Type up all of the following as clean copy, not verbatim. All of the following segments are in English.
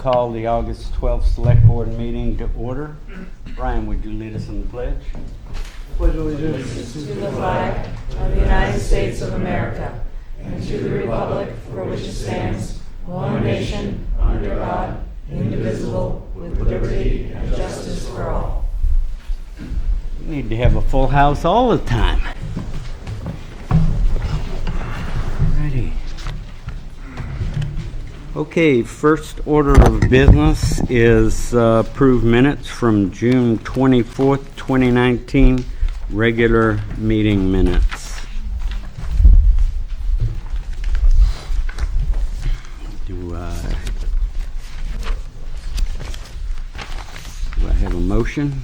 Call the August 12th Select Board meeting to order. Brian, would you lead us in the pledge? Pledge allegiance to the flag of the United States of America and to the republic for which it stands, one nation, under God, indivisible, with liberty and justice for all. We need to have a full house all the time. Alrighty. Okay, first order of business is approved minutes from June 24th, 2019, regular meeting minutes. Do I have a motion?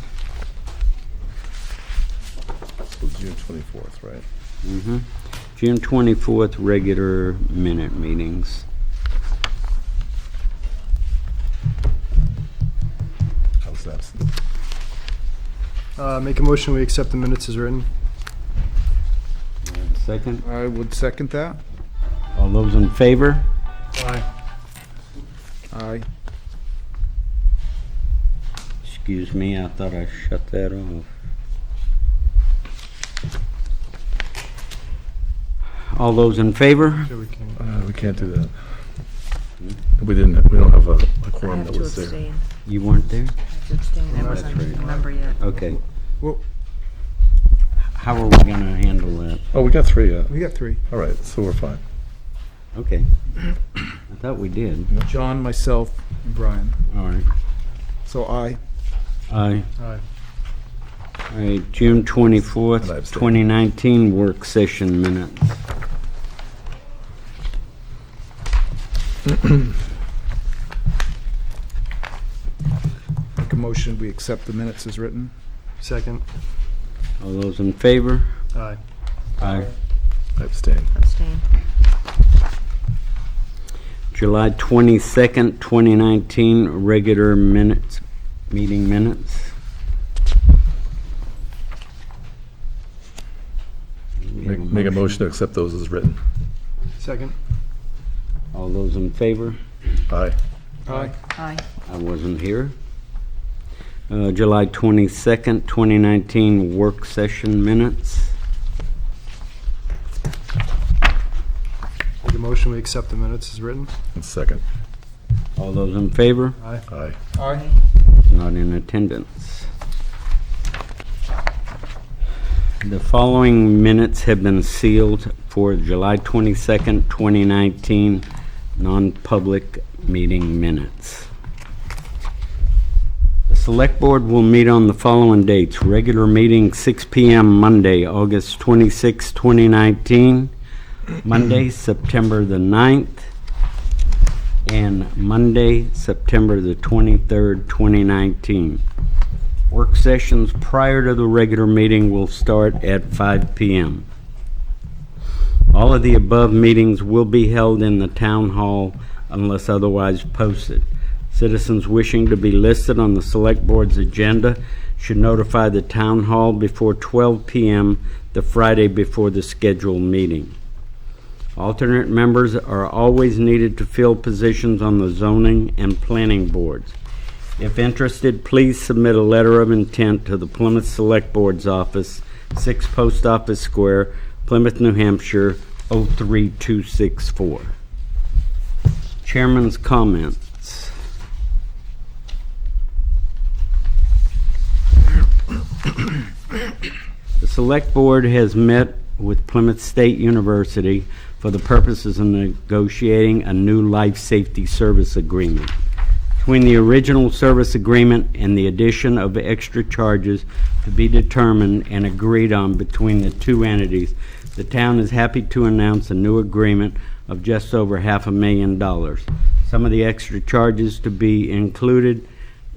So June 24th, right? Mm-hmm. June 24th, regular minute meetings. How's that? Make a motion, we accept the minutes as written. Second. I would second that. All those in favor? Aye. Aye. Excuse me, I thought I shut that off. All those in favor? Sure we can. We can't do that. We don't have a quorum that was there. abstain. You weren't there? I have to abstain. I That's wasn't right. a member yet. Okay. Well, How are we gonna handle that? Oh, we got three, yeah. we got three. All right, so we're fine. Okay. I thought we did. John, myself, and Brian. All right. So aye. Aye. Aye. All right, June 24th, And I abstain. 2019 work session minutes. Make a motion, we accept the minutes as written. Second. All those in favor? Aye. Aye. I abstain. Abstain. July 22nd, 2019 regular minutes, meeting minutes. We have Make a motion to accept those as written. Second. All those in favor? Aye. Aye. Aye. I wasn't here. July 22nd, 2019 work session minutes. Make a motion, we accept the minutes as written. And second. All those in favor? Aye. Aye. Aye. Not in attendance. The following minutes have been sealed for July 22nd, 2019 non-public meeting minutes. The Select Board will meet on the following dates. Regular meeting 6 p.m. Monday, August 26, 2019. Monday, September the 9th. And Monday, September the 23rd, 2019. Work sessions prior to the regular meeting will start at 5 p.m. All of the above meetings will be held in the town hall unless otherwise posted. Citizens wishing to be listed on the Select Board's agenda should notify the town hall before 12 p.m. the Friday before the scheduled meeting. Alternate members are always needed to fill positions on the zoning and planning boards. If interested, please submit a letter of intent to the Plymouth Select Board's office, 6 Post Office Square, Plymouth, New Hampshire, 03264. Chairman's comments. The Select Board has met with Plymouth State University for the purposes of negotiating a new life safety service agreement. Between the original service agreement and the addition of extra charges to be determined and agreed on between the two entities, the town is happy to announce a new agreement of just over $500,000. Some of the extra charges to be included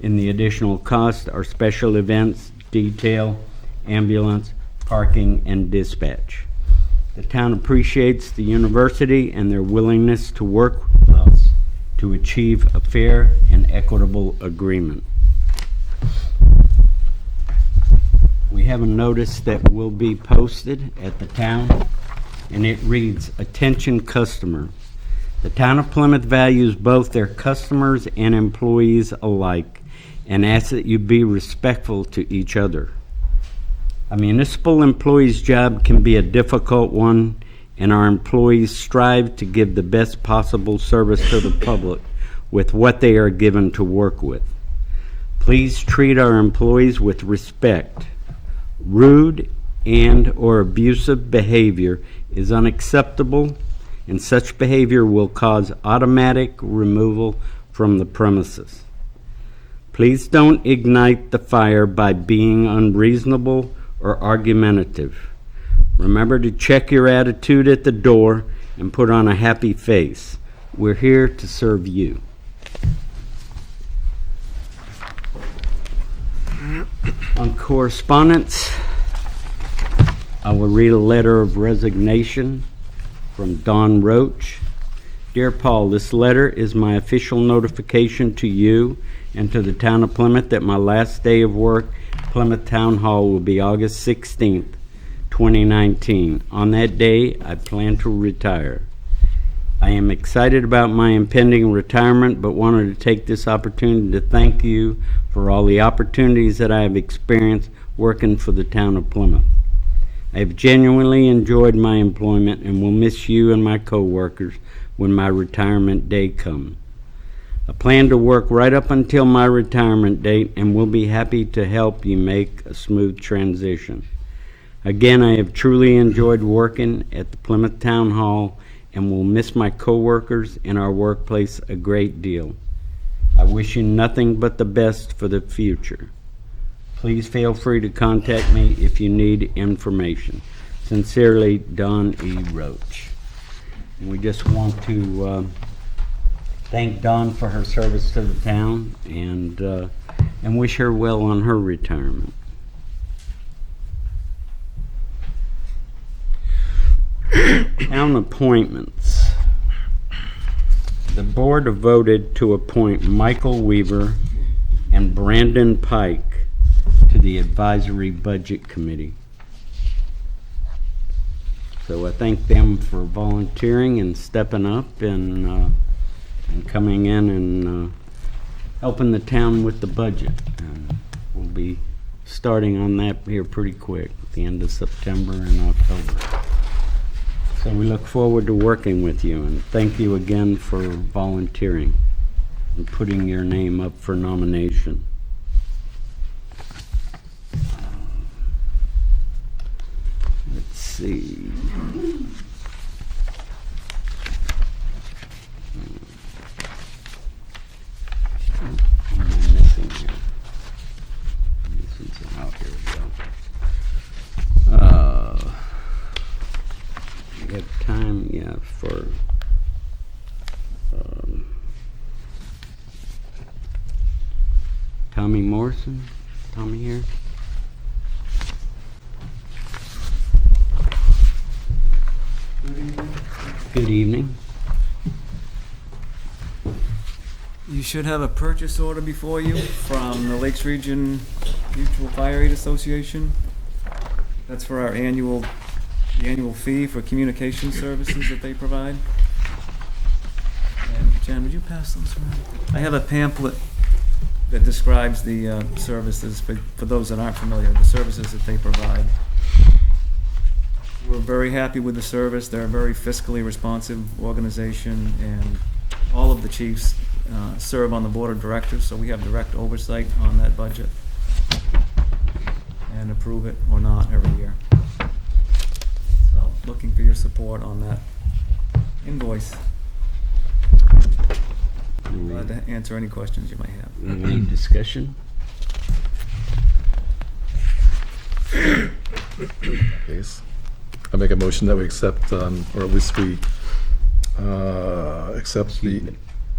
in the additional cost are special events, detail, ambulance, parking, and dispatch. The town appreciates the university and their willingness to work with us to achieve a fair and equitable agreement. We have a notice that will be posted at the town, and it reads, "Attention customer, The town of Plymouth values both their customers and employees alike and asks that you be respectful to each other. A municipal employee's job can be a difficult one, and our employees strive to give the best possible service to the public with what they are given to work with. Please treat our employees with respect. Rude and/or abusive behavior is unacceptable, and such behavior will cause automatic removal from the premises. Please don't ignite the fire by being unreasonable or argumentative. Remember to check your attitude at the door and put on a happy face. We're here to serve you. On correspondence, I will read a letter of resignation from Don Roach. Dear Paul, this letter is my official notification to you and to the town of Plymouth that my last day of work at Plymouth Town Hall will be August 16th, 2019. On that day, I plan to retire. I am excited about my impending retirement, but wanted to take this opportunity to thank you for all the opportunities that I have experienced working for the town of Plymouth. I have genuinely enjoyed my employment and will miss you and my co-workers when my retirement day comes. I plan to work right up until my retirement date and will be happy to help you make a smooth transition. Again, I have truly enjoyed working at the Plymouth Town Hall and will miss my co-workers and our workplace a great deal. I wish you nothing but the best for the future. Please feel free to contact me if you need information. Sincerely, Don E. Roach. And we just want to thank Dawn for her service to the town and wish her well on her retirement. Town appointments. The board voted to appoint Michael Weaver and Brandon Pike to the Advisory Budget Committee. So I thank them for volunteering and stepping up and coming in and helping the town with the budget. And we'll be starting on that here pretty quick, at the end of September and October. So we look forward to working with you, and thank you again for volunteering and putting your name up for nomination. Let's see. What am I missing here? Missing some out. Here we go. We have time, yeah, for Tommy Morrison. Tommy here. Good evening. You should have a purchase order before you from the Lakes Region Mutual Fire Aid Association. That's for our annual fee for communication services that they provide. And Jen, would you pass those around? I have a pamphlet that describes the services, for those that aren't familiar, the services that they provide. We're very happy with the service. They're a very fiscally responsive organization, and all of the chiefs serve on the board of directors, so we have direct oversight on that budget and approve it or not every year. So, looking for your support on that invoice. Glad to answer any questions you might have. Any discussion? Case. I make a motion that we accept, or at least we accept the,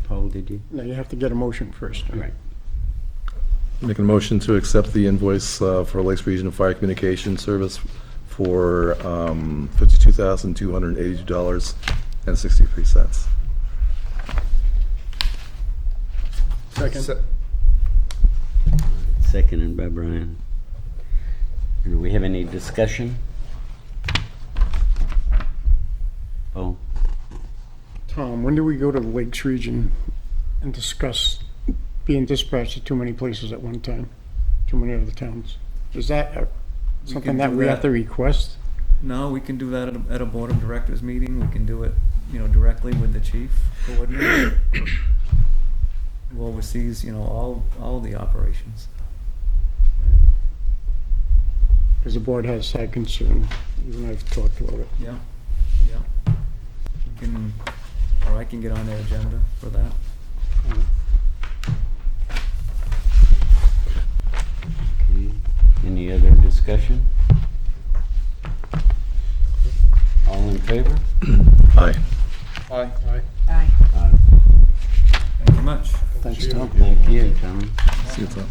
Paul, did you? No, you have to get a motion first. Right. make a motion to accept the invoice for Lakes Regional Fire Communication Service for $52,282.63. Second. Seconded by Brian. Do we have any discussion? Oh, Tom, when do we go to the Lakes region and discuss being dispatched to too many places at one time? Too many other towns? Is that We something can that do we have that. to request? No, we can do that at a board of directors meeting. We can do it, directly with the chief coordinator, who oversees, all the operations. Because the board has had concern. You and I have talked about it. Yeah, yeah. We can, or I can get on their agenda for that. Okay. Any other discussion? All in favor? Aye. Aye. Aye. Aye. Aye. Thank you much. Thanks, Tom. Thank you, Tom. See you, Tom.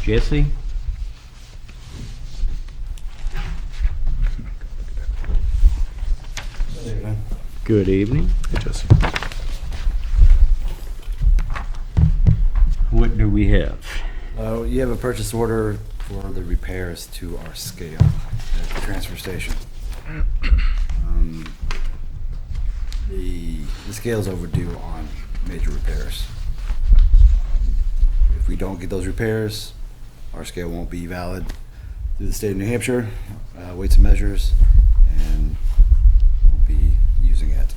Jesse? Good evening. Hey, Jesse. What do we have? You have a purchase order for the repairs to our scale at the transfer station. The scale's overdue on major repairs. If we don't get those repairs, our scale won't be valid through the state of New Hampshire, weights and measures, and we'll be using it.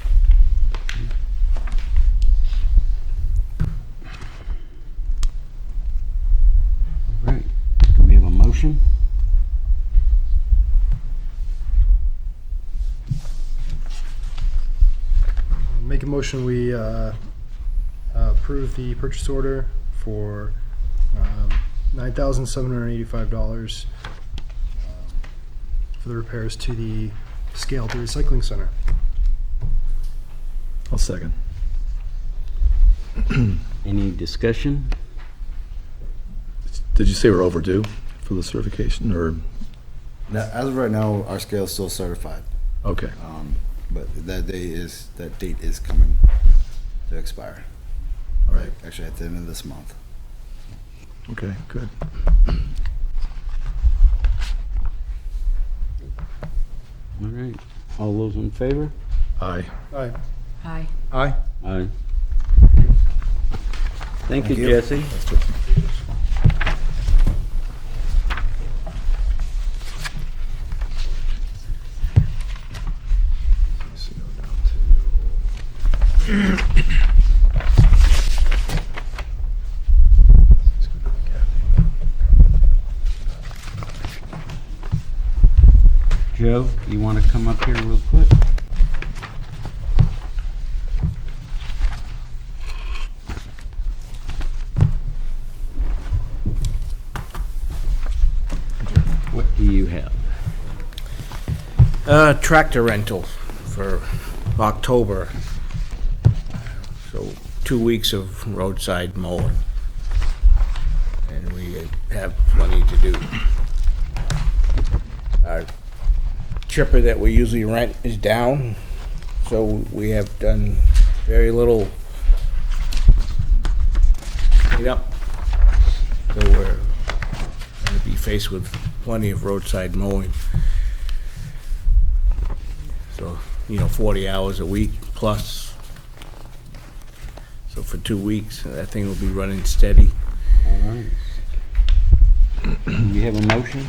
Right. Do we have a motion? Make a motion, we approve the purchase order for $9,785 for the repairs to the scale at the recycling center. I'll second. Any discussion? Did you say we're overdue for the certification, or? Now, as of right now, our scale is still certified, Okay. but that date is coming to expire. All right. Actually, at the end of this month. Okay, good. All right. All those in favor? Aye. Aye. Aye. Aye. Aye. Thank you, Thank you. Jesse. Joe, you want to come up here real quick? What do you have? Tractor rental for October. So 2 weeks of roadside mowing. And we have plenty to do. Our chipper that we usually rent is down, so we have done very little cleanup. So we're going to be faced with plenty of roadside mowing. So, 40 hours a week plus. So for 2 weeks, that thing will be running steady. All right. You have a motion?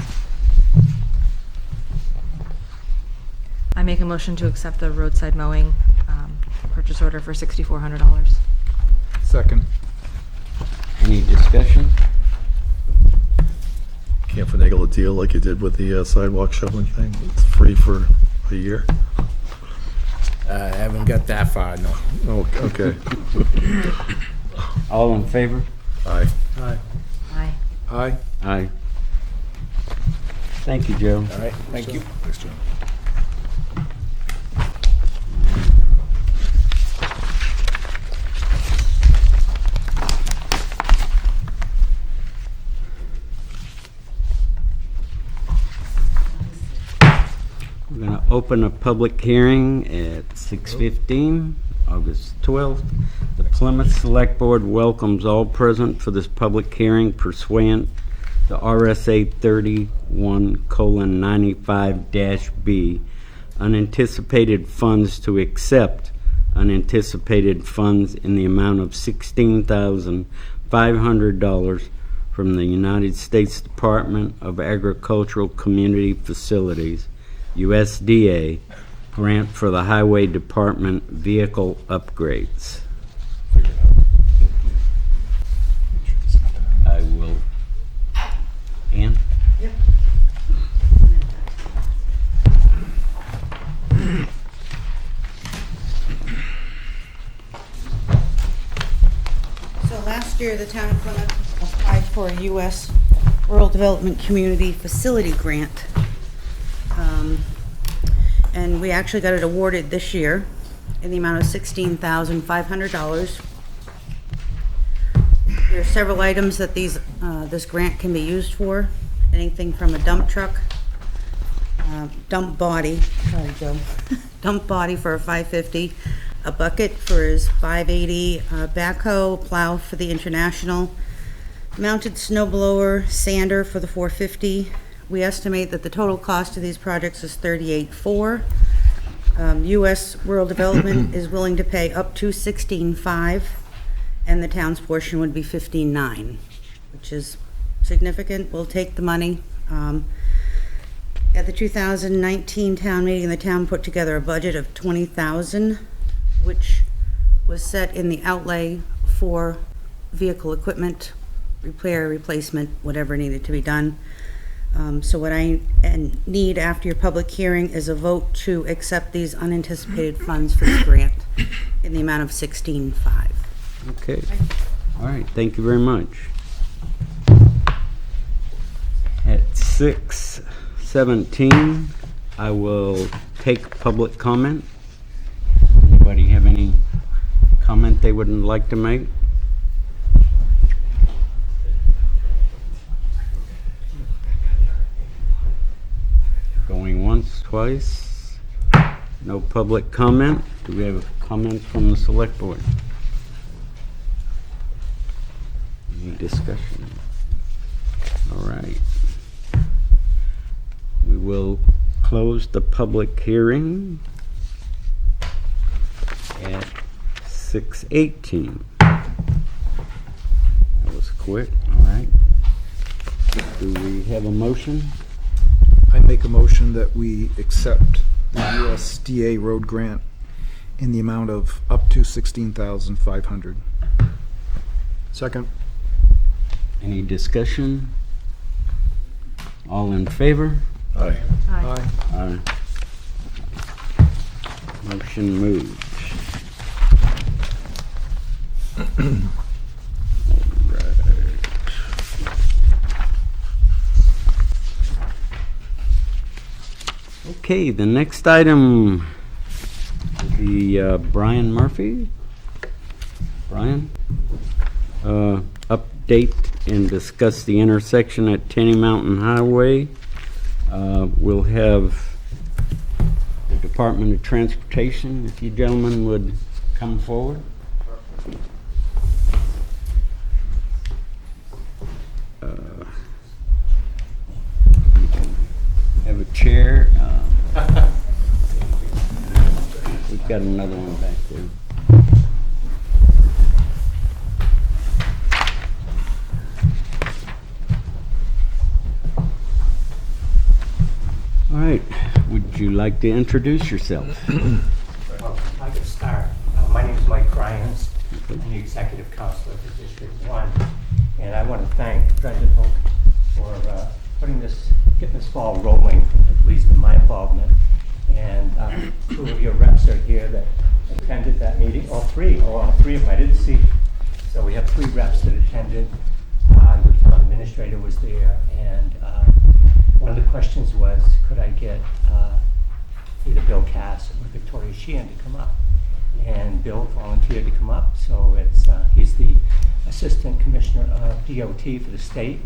I make a motion to accept the roadside mowing purchase order for $6,400. Second. Any discussion? Can't finagle a deal like you did with the sidewalk shoveling thing? It's free for a year? I haven't got that far, no. Oh, okay. All in favor? Aye. Aye. Aye. Aye. Aye. Thank you, Joe. All right, thank you. Thanks, John. We're gonna open a public hearing at 6:15, August 12th. The Plymouth Selectboard welcomes all present for this public hearing pursuant to RSA 31:95-B, unanticipated funds to accept unanticipated funds in the amount of $16,500 from the United States Department of Agricultural Community Facilities, USDA, grant for the Highway Department vehicle upgrades. I will. Ann? Yep. So last year, the town of Plymouth applied for a U.S. Rural Development Community Facility Grant. And we actually got it awarded this year in the amount of $16,500. There are several items that this grant can be used for. Anything from a dump truck, dump body, sorry Joe, dump body for a 550, a bucket for his 580, backhoe, plow for the International, mounted snow blower, sander for the 450. We estimate that the total cost of these projects is $38,400. U.S. Rural Development is willing to pay up to $16,500, and the town's portion would be $15,900, which is significant. We'll take the money. At the 2019 town meeting, the town put together a budget of $20,000, which was set in the outlay for vehicle equipment, repair, replacement, whatever needed to be done. So what I need after your public hearing is a vote to accept these unanticipated funds for this grant in the amount of $16,500. Okay. All right, thank you very much. At 6:17, I will take public comment. Anybody have any comment they would like to make? Going once, twice. No public comment. Do we have comments from the select board? Any discussion? All right. We will close the public hearing at 6:18. That was quick, all right. Do we have a motion? I make a motion that we accept the USDA road grant in the amount of up to $16,500. Second. Any discussion? All in favor? Aye. Aye. Aye. Motion moved. Okay, the next item will be Brian Murphy. Brian? Update and discuss the intersection at Tenny Mountain Highway. We'll have the Department of Transportation, if you gentlemen would come forward. Have a chair. We've got another one back there. All right, would you like to introduce yourself? Well, I could start. My name is Mike Cryans. I'm the Executive Counselor for District 1. And I want to thank President Hoke for getting this ball rolling, at least in my involvement. And two of your reps are here that attended that meeting. All three of them I didn't see. So we have 3 reps that attended. The town administrator was there. And one of the questions was, could I get either Bill Cass or Victoria Sheehan to come up? And Bill volunteered to come up, so he's the Assistant Commissioner of DOT for the state.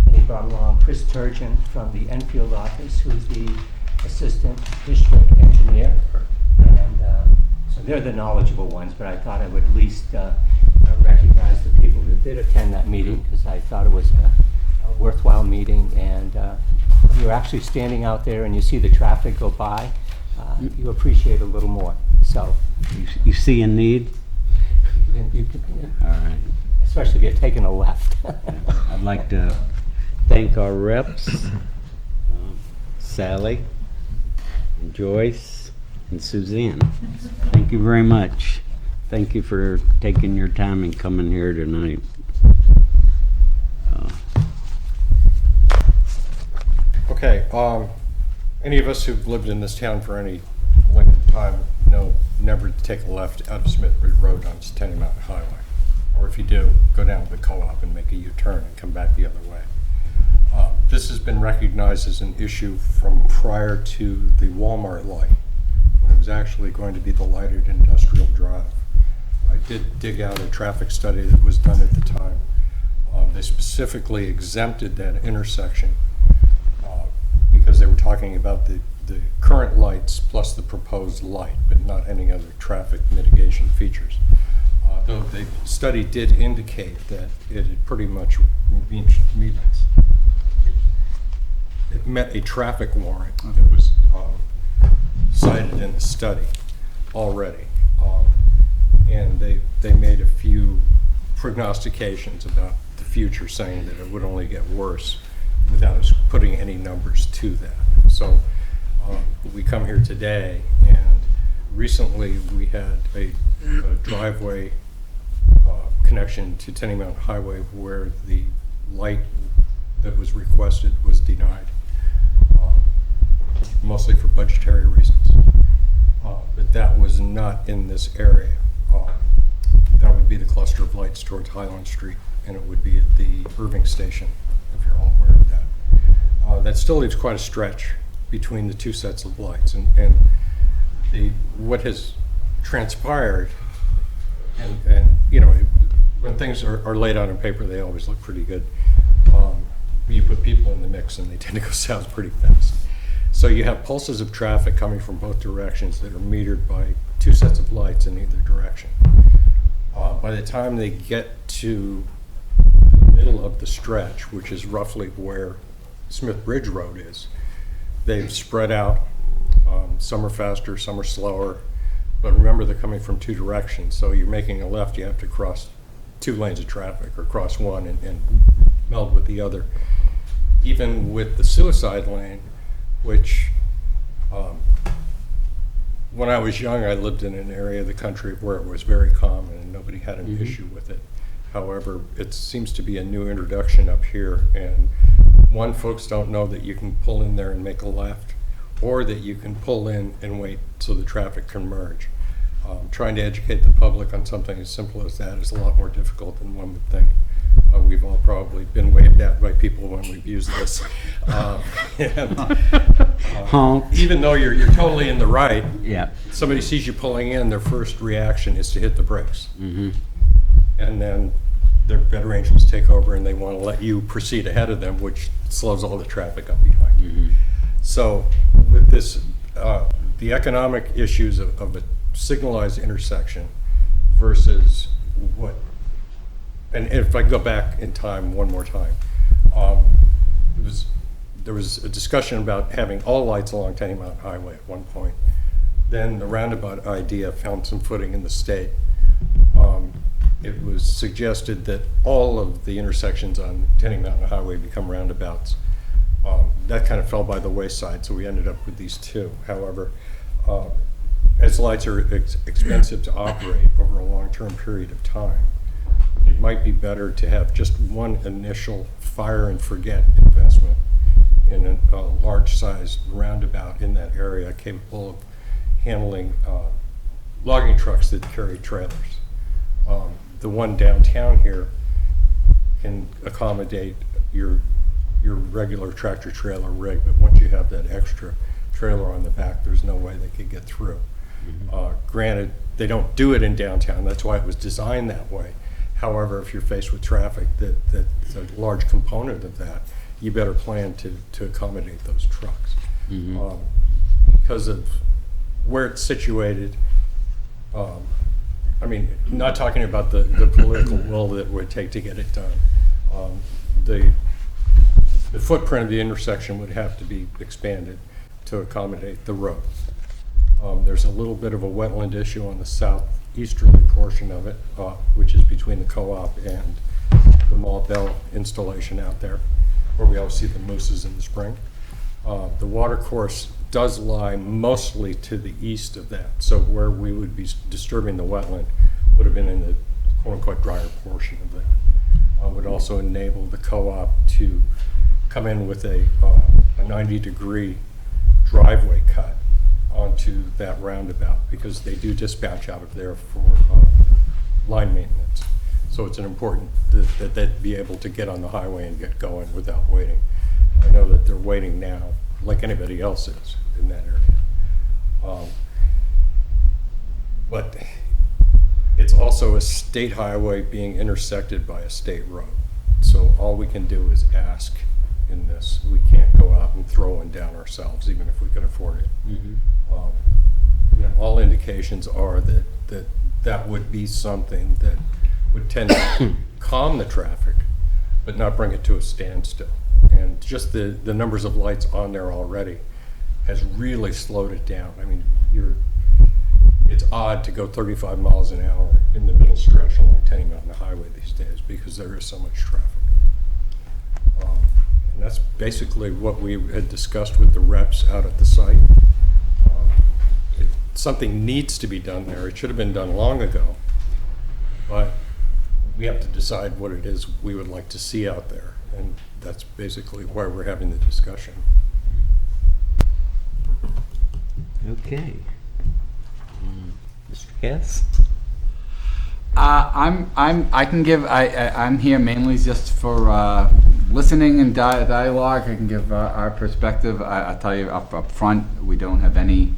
And he brought along Chris Turgeon from the Enfield office, who's the assistant district engineer. And so they're the knowledgeable ones, but I thought I would at least recognize the people that did attend that meeting, because I thought it was a worthwhile meeting. And you're actually standing out there and you see the traffic go by, you appreciate it a little more. So You see a need? you can, All right. especially if you're taking a left. I'd like to thank our reps, Sally, and Joyce, and Suzanne. Thank you very much. Thank you for taking your time and coming here tonight. Okay, any of us who've lived in this town for any length of time know never to take a left out of Smith Bridge Road on Tenny Mountain Highway. Or if you do, go down to the co-op and make a U-turn and come back the other way. This has been recognized as an issue from prior to the Walmart light, when it was actually going to be the lighted industrial drive. I did dig out a traffic study that was done at the time. They specifically exempted that intersection because they were talking about the current lights plus the proposed light, but not any other traffic mitigation features. Though the study did indicate that it had pretty much it met a traffic warrant that was cited in the study already. And they made a few prognostications about the future, saying that it would only get worse without us putting any numbers to that. So we come here today, and recently we had a driveway connection to Tenny Mountain Highway where the light that was requested was denied, mostly for budgetary reasons. But that was not in this area. That would be the cluster of lights towards Highland Street, and it would be at the Irving Station, if you're all aware of that. That still leaves quite a stretch between the two sets of lights, and what has transpired, and you know, when things are laid out on paper, they always look pretty good. You put people in the mix, and they tend to go south pretty fast. So you have pulses of traffic coming from both directions that are metered by two sets of lights in either direction. By the time they get to the middle of the stretch, which is roughly where Smith Bridge Road is, they've spread out. Some are faster, some are slower. But remember, they're coming from two directions. So you're making a left, you have to cross two lanes of traffic, or cross one and meld with the other. Even with the suicide lane, which when I was young, I lived in an area of the country where it was very common and nobody had an issue with it. However, it seems to be a new introduction up here, and folks don't know that you can pull in there and make a left, or that you can pull in and wait so the traffic can merge. Trying to educate the public on something as simple as that is a lot more difficult than one would think. We've all probably been waved at by people when we've used this. Even though you're totally in the right, Yeah. somebody sees you pulling in, their first reaction is to hit the brakes. And then their better angels take over and they want to let you proceed ahead of them, which slows all the traffic up behind you. So with this, the economic issues of a signalized intersection versus what, and if I go back in time one more time, there was a discussion about having all lights along Tenny Mountain Highway at one point. Then the roundabout idea found some footing in the state. It was suggested that all of the intersections on Tenny Mountain Highway become roundabouts. That kind of fell by the wayside, so we ended up with these two. However, as lights are expensive to operate over a long-term period of time, it might be better to have just one initial fire and forget investment in a large-sized roundabout in that area, capable of handling logging trucks that carry trailers. The one downtown here can accommodate your regular tractor trailer rig, but once you have that extra trailer on the back, there's no way they could get through. Granted, they don't do it in downtown, that's why it was designed that way. However, if you're faced with traffic that's a large component of that, you better plan to accommodate those trucks. because of where it's situated. I mean, not talking about the political will that it would take to get it done. The footprint of the intersection would have to be expanded to accommodate the road. There's a little bit of a wetland issue on the southeasterly portion of it, which is between the co-op and the Mall Bell installation out there, where we always see the mooses in the spring. The water course does lie mostly to the east of that, so where we would be disturbing the wetland would have been in the quote-unquote drier portion of that. Would also enable the co-op to come in with a 90-degree driveway cut onto that roundabout, because they do dispatch out of there for line maintenance. So it's an important that they'd be able to get on the highway and get going without waiting. I know that they're waiting now, like anybody else is in that area. But it's also a state highway being intersected by a state road. So all we can do is ask in this. We can't go out and throw one down ourselves, even if we could afford it. You know, all indications are that would be something that would tend to calm the traffic, but not bring it to a standstill. And just the numbers of lights on there already has really slowed it down. I mean, it's odd to go 35 miles an hour in the middle stretch along Tenny Mountain Highway these days, because there is so much traffic. And that's basically what we had discussed with the reps out at the site. Something needs to be done there. It should have been done long ago, but we have to decide what it is we would like to see out there, and that's basically why we're having the discussion. Okay. Mr. Cass? I'm here mainly just for listening and dialogue. I can give our perspective. I'll tell you up front, we don't have any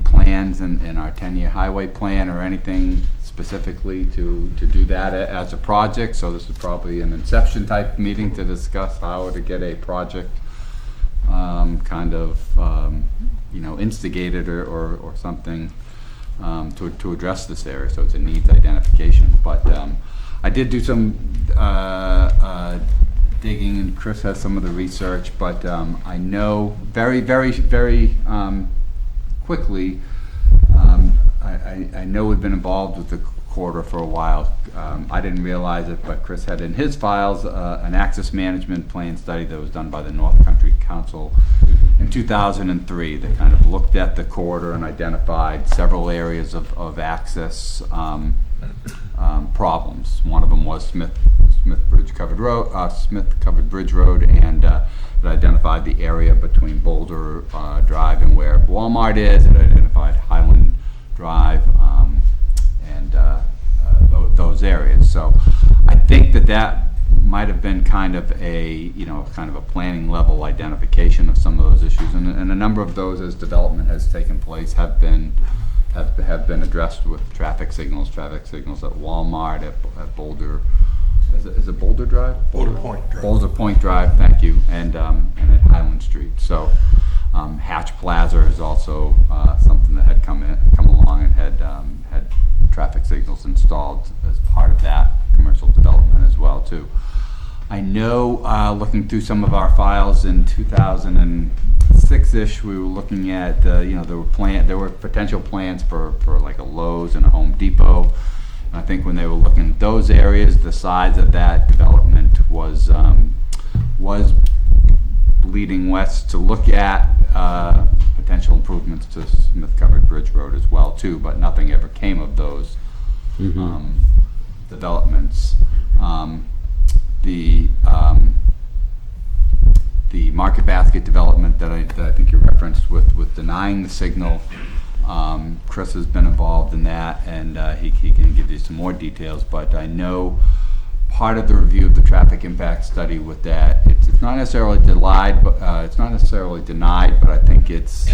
plans in our 10-year highway plan or anything specifically to do that as a project. So this is probably an inception type meeting to discuss how to get a project instigated or something to address this area. So it's a needs identification. But I did do some digging, and Chris has some of the research, but I know very quickly, I know we've been involved with the corridor for a while. I didn't realize it, but Chris had in his files an access management plan study that was done by the North Country Council in 2003 that kind of looked at the corridor and identified several areas of access problems. One of them was Smith Covered Bridge Road, and it identified the area between Boulder Drive and where Walmart is. It identified Highland Drive and those areas. So I think that might have been kind of a planning level identification of some of those issues, and a number of those, as development has taken place, have been addressed with traffic signals at Walmart, at Boulder. Is it Boulder Drive? Boulder Point Drive. Boulder Point Drive, thank you, and at Highland Street. So Hatch Plaza is also something that had come along and had traffic signals installed as part of that commercial development as well too. I know, looking through some of our files in 2006-ish, we were looking at there were potential plans for like a Lowe's and a Home Depot. I think when they were looking at those areas, the size of that development was leading west to look at potential improvements to Smith Covered Bridge Road as well too, but nothing ever came of those developments. The Market Basket development that I think you referenced with denying the signal. Chris has been involved in that, and he can give you some more details, but I know part of the review of the traffic impact study with that, it's not necessarily denied, but I think it's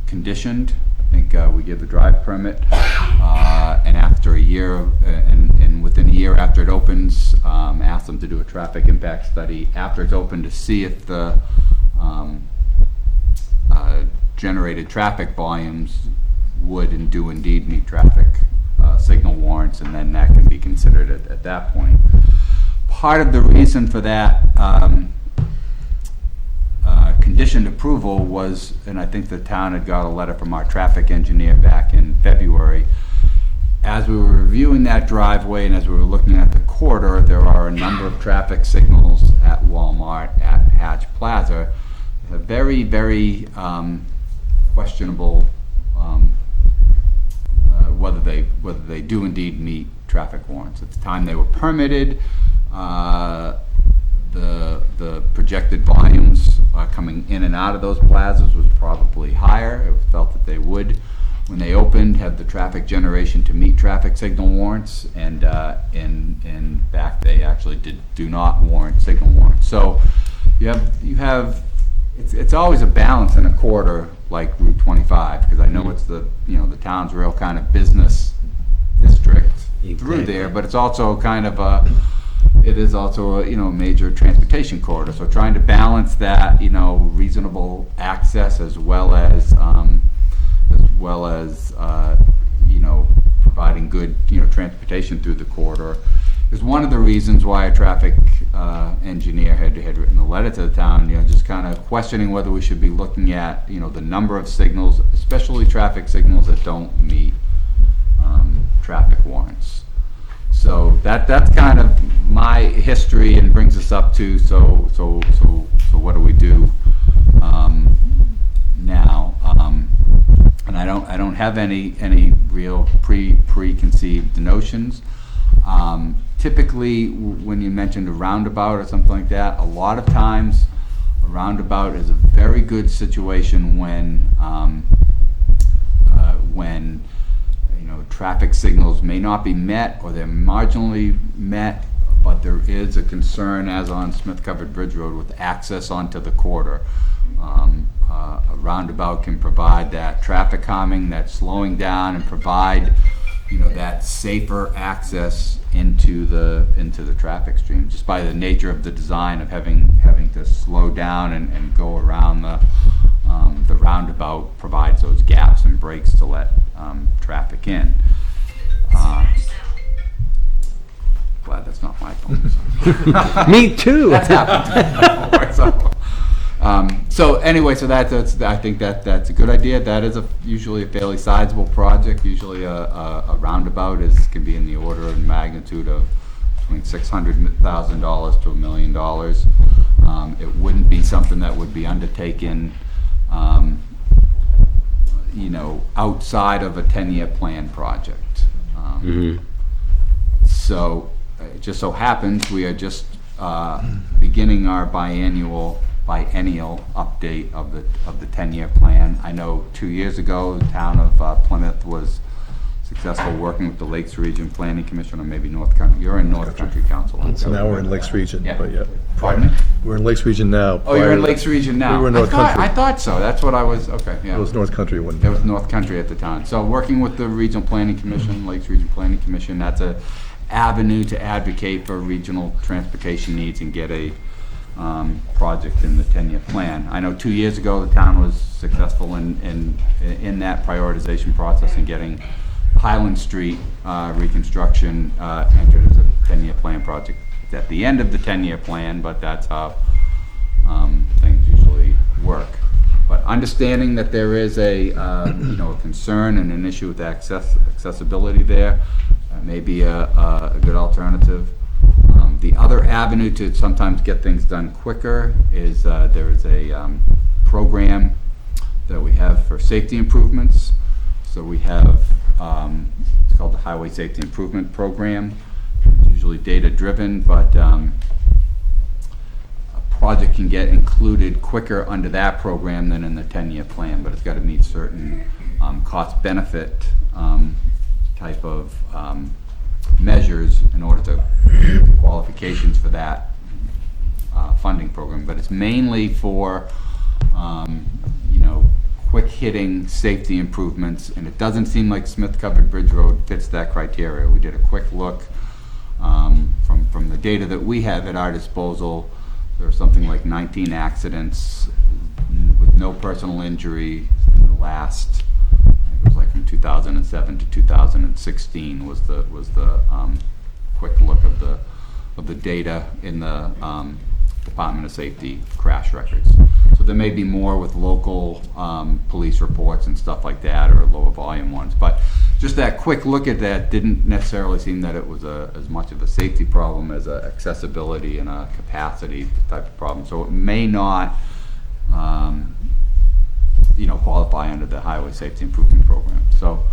conditioned. I think we give the drive permit, and after a year, and within a year after it opens, ask them to do a traffic impact study after it's open to see if the generated traffic volumes would and do indeed meet traffic signal warrants, and then that can be considered at that point. Part of the reason for that conditioned approval was, and I think the town had got a letter from our traffic engineer back in February. As we were reviewing that driveway and as we were looking at the corridor, there are a number of traffic signals at Walmart, at Hatch Plaza, very, very questionable whether they do indeed meet traffic warrants. At the time they were permitted, the projected volumes coming in and out of those plazas was probably higher. It was felt that they would, when they opened, have the traffic generation to meet traffic signal warrants, and in fact they actually do not warrant signal warrants. So you have it's always a balance in a corridor like Route 25, because I know it's the town's real kind of business district through there, but it's also kind of a major transportation corridor. So trying to balance that, reasonable access as well as providing good transportation through the corridor is one of the reasons why a traffic engineer had written a letter to the town, just kind of questioning whether we should be looking at the number of signals, especially traffic signals that don't meet traffic warrants. So that's kind of my history, and brings us up to so what do we do now? And I don't have any real preconceived notions. Typically, when you mentioned a roundabout or something like that, a lot of times a roundabout is a very good situation when traffic signals may not be met, or they're marginally met, but there is a concern, as on Smith Covered Bridge Road, with access onto the corridor. A roundabout can provide that traffic calming, that slowing down, and provide that safer access into the traffic stream, just by the nature of the design of having to slow down and go around the roundabout provides those gaps and breaks to let traffic in. Glad that's not my phone. Me too. That's happened. So anyway, so that's I think that's a good idea. That is usually a fairly sizable project. Usually a roundabout can be in the order of magnitude of between $600,000 to $1 million. It wouldn't be something that would be undertaken, outside of a 10-year plan project. So it just so happens we are just beginning our biennial update of the 10-year plan. I know 2 years ago the town of Plymouth was successful working with the Lakes Region Planning Commission, or maybe North Country. You're in North Country Council. So now we're in Lakes Region. Yeah. But yeah. Pardon me? We're in Lakes Region now. Oh, you're in Lakes Region now. We were in North Country. I thought so. That's what I was. Okay, yeah. It was North Country when. It was North Country at the time. So working with the Regional Planning Commission, Lakes Region Planning Commission, that's a avenue to advocate for regional transportation needs and get a project in the 10-year plan. I know 2 years ago the town was successful in that prioritization process and getting Highland Street reconstruction entered as a 10-year plan project. It's at the end of the 10-year plan, but that's how things usually work. But understanding that there is a concern and an issue with accessibility there, may be a good alternative. The other avenue to sometimes get things done quicker is there is a program that we have for safety improvements. So we have, it's called the Highway Safety Improvement Program. It's usually data driven, but a project can get included quicker under that program than in the 10-year plan, but it's got to meet certain cost benefit type of measures in order to qualifications for that funding program. But it's mainly for quick hitting safety improvements, and it doesn't seem like Smith Covered Bridge Road fits that criteria. We did a quick look from the data that we have at our disposal. There are something like 19 accidents with no personal injury in the last, I think it was like from 2007 to 2016 was the quick look of the data in the Department of Safety crash records. So there may be more with local police reports and stuff like that, or lower volume ones. But just that quick look at that didn't necessarily seem that it was as much of a safety problem as a accessibility and a capacity type of problem. So it may not, qualify under the Highway Safety Improvement Program. So,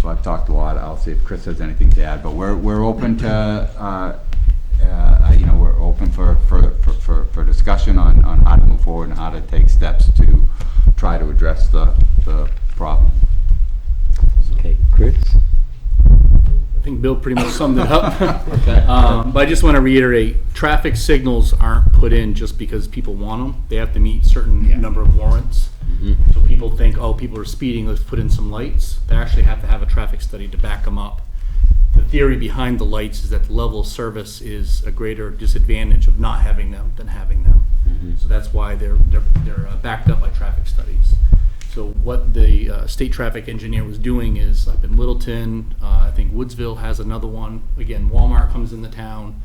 so I've talked a lot. I'll see if Chris has anything to add. But we're open to. We're open for discussion on how to move forward and how to take steps to try to address the problem. Okay, Chris? I think Bill pretty much summed it up. But I just want to reiterate, traffic signals aren't put in just because people want them. They have to meet certain number of warrants. So people think, oh, people are speeding, let's put in some lights. They actually have to have a traffic study to back them up. The theory behind the lights is that the level of service is a greater disadvantage of not having them than having them. So that's why they're backed up by traffic studies. So what the state traffic engineer was doing is up in Littleton, I think Woodsville has another one. Again, Walmart comes into town.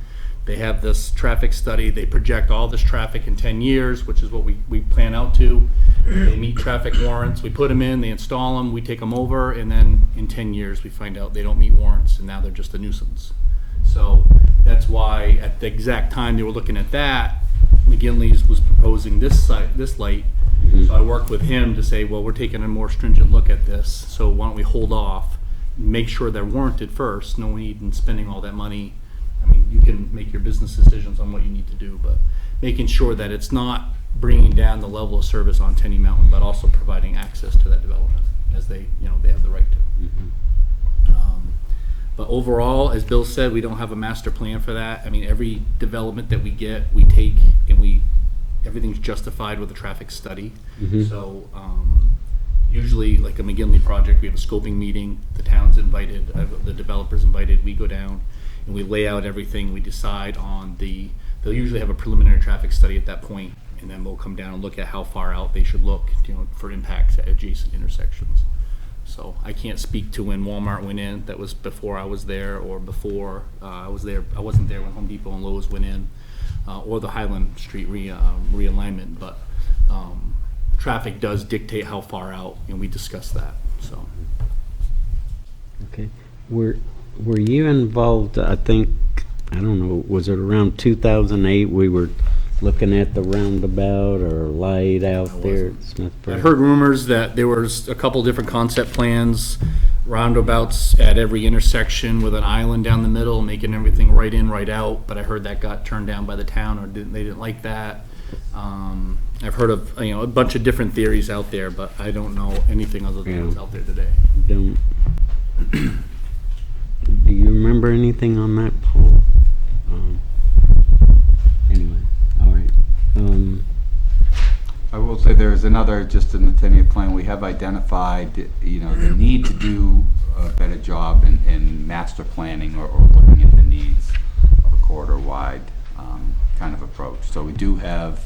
They have this traffic study. They project all this traffic in 10 years, which is what we plan out to. They meet traffic warrants. We put them in, they install them, we take them over, and then in 10 years we find out they don't meet warrants, and now they're just a nuisance. So that's why at the exact time they were looking at that, McGinley's was proposing this light. So I worked with him to say, well, we're taking a more stringent look at this, so why don't we hold off, make sure they're warranted first, no need in spending all that money. I mean, you can make your business decisions on what you need to do, but making sure that it's not bringing down the level of service on Tenny Mountain, but also providing access to that development as they have the right to. But overall, as Bill said, we don't have a master plan for that. I mean, every development that we get, we take and everything's justified with a traffic study. So usually, like a McGinley project, we have a scoping meeting. The town's invited, the developer's invited. We go down and we lay out everything. We decide on they'll usually have a preliminary traffic study at that point, and then we'll come down and look at how far out they should look, for impacts at adjacent intersections. So I can't speak to when Walmart went in. That was before I was there, or before I was there. I wasn't there when Home Depot and Lowe's went in, or the Highland Street realignment. But traffic does dictate how far out, and we discussed that. So. Okay. Were you involved, I think, I don't know, was it around 2008 we were looking at the roundabout or light out there at Smithburg? I've heard rumors that there was a couple different concept plans, roundabouts at every intersection with an island down the middle, making everything right in, right out, but I heard that got turned down by the town, or they didn't like that. I've heard of a bunch of different theories out there, but I don't know anything other than what's out there today. Do you remember anything on that, Paul? Anyway, all right. I will say there's another, just in the 10-year plan, we have identified, the need to do a better job in master planning or looking at the needs of a corridor-wide kind of approach. So we do have,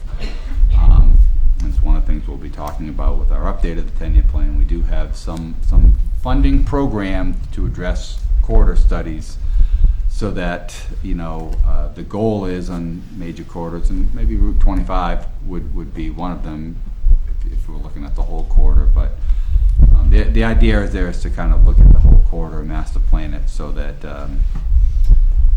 it's one of the things we'll be talking about with our update of the 10-year plan, we do have some funding program to address corridor studies, so that the goal is on major corridors, and maybe Route 25 would be one of them if we're looking at the whole corridor. But the idea is to kind of look at the whole corridor and master plan it, so that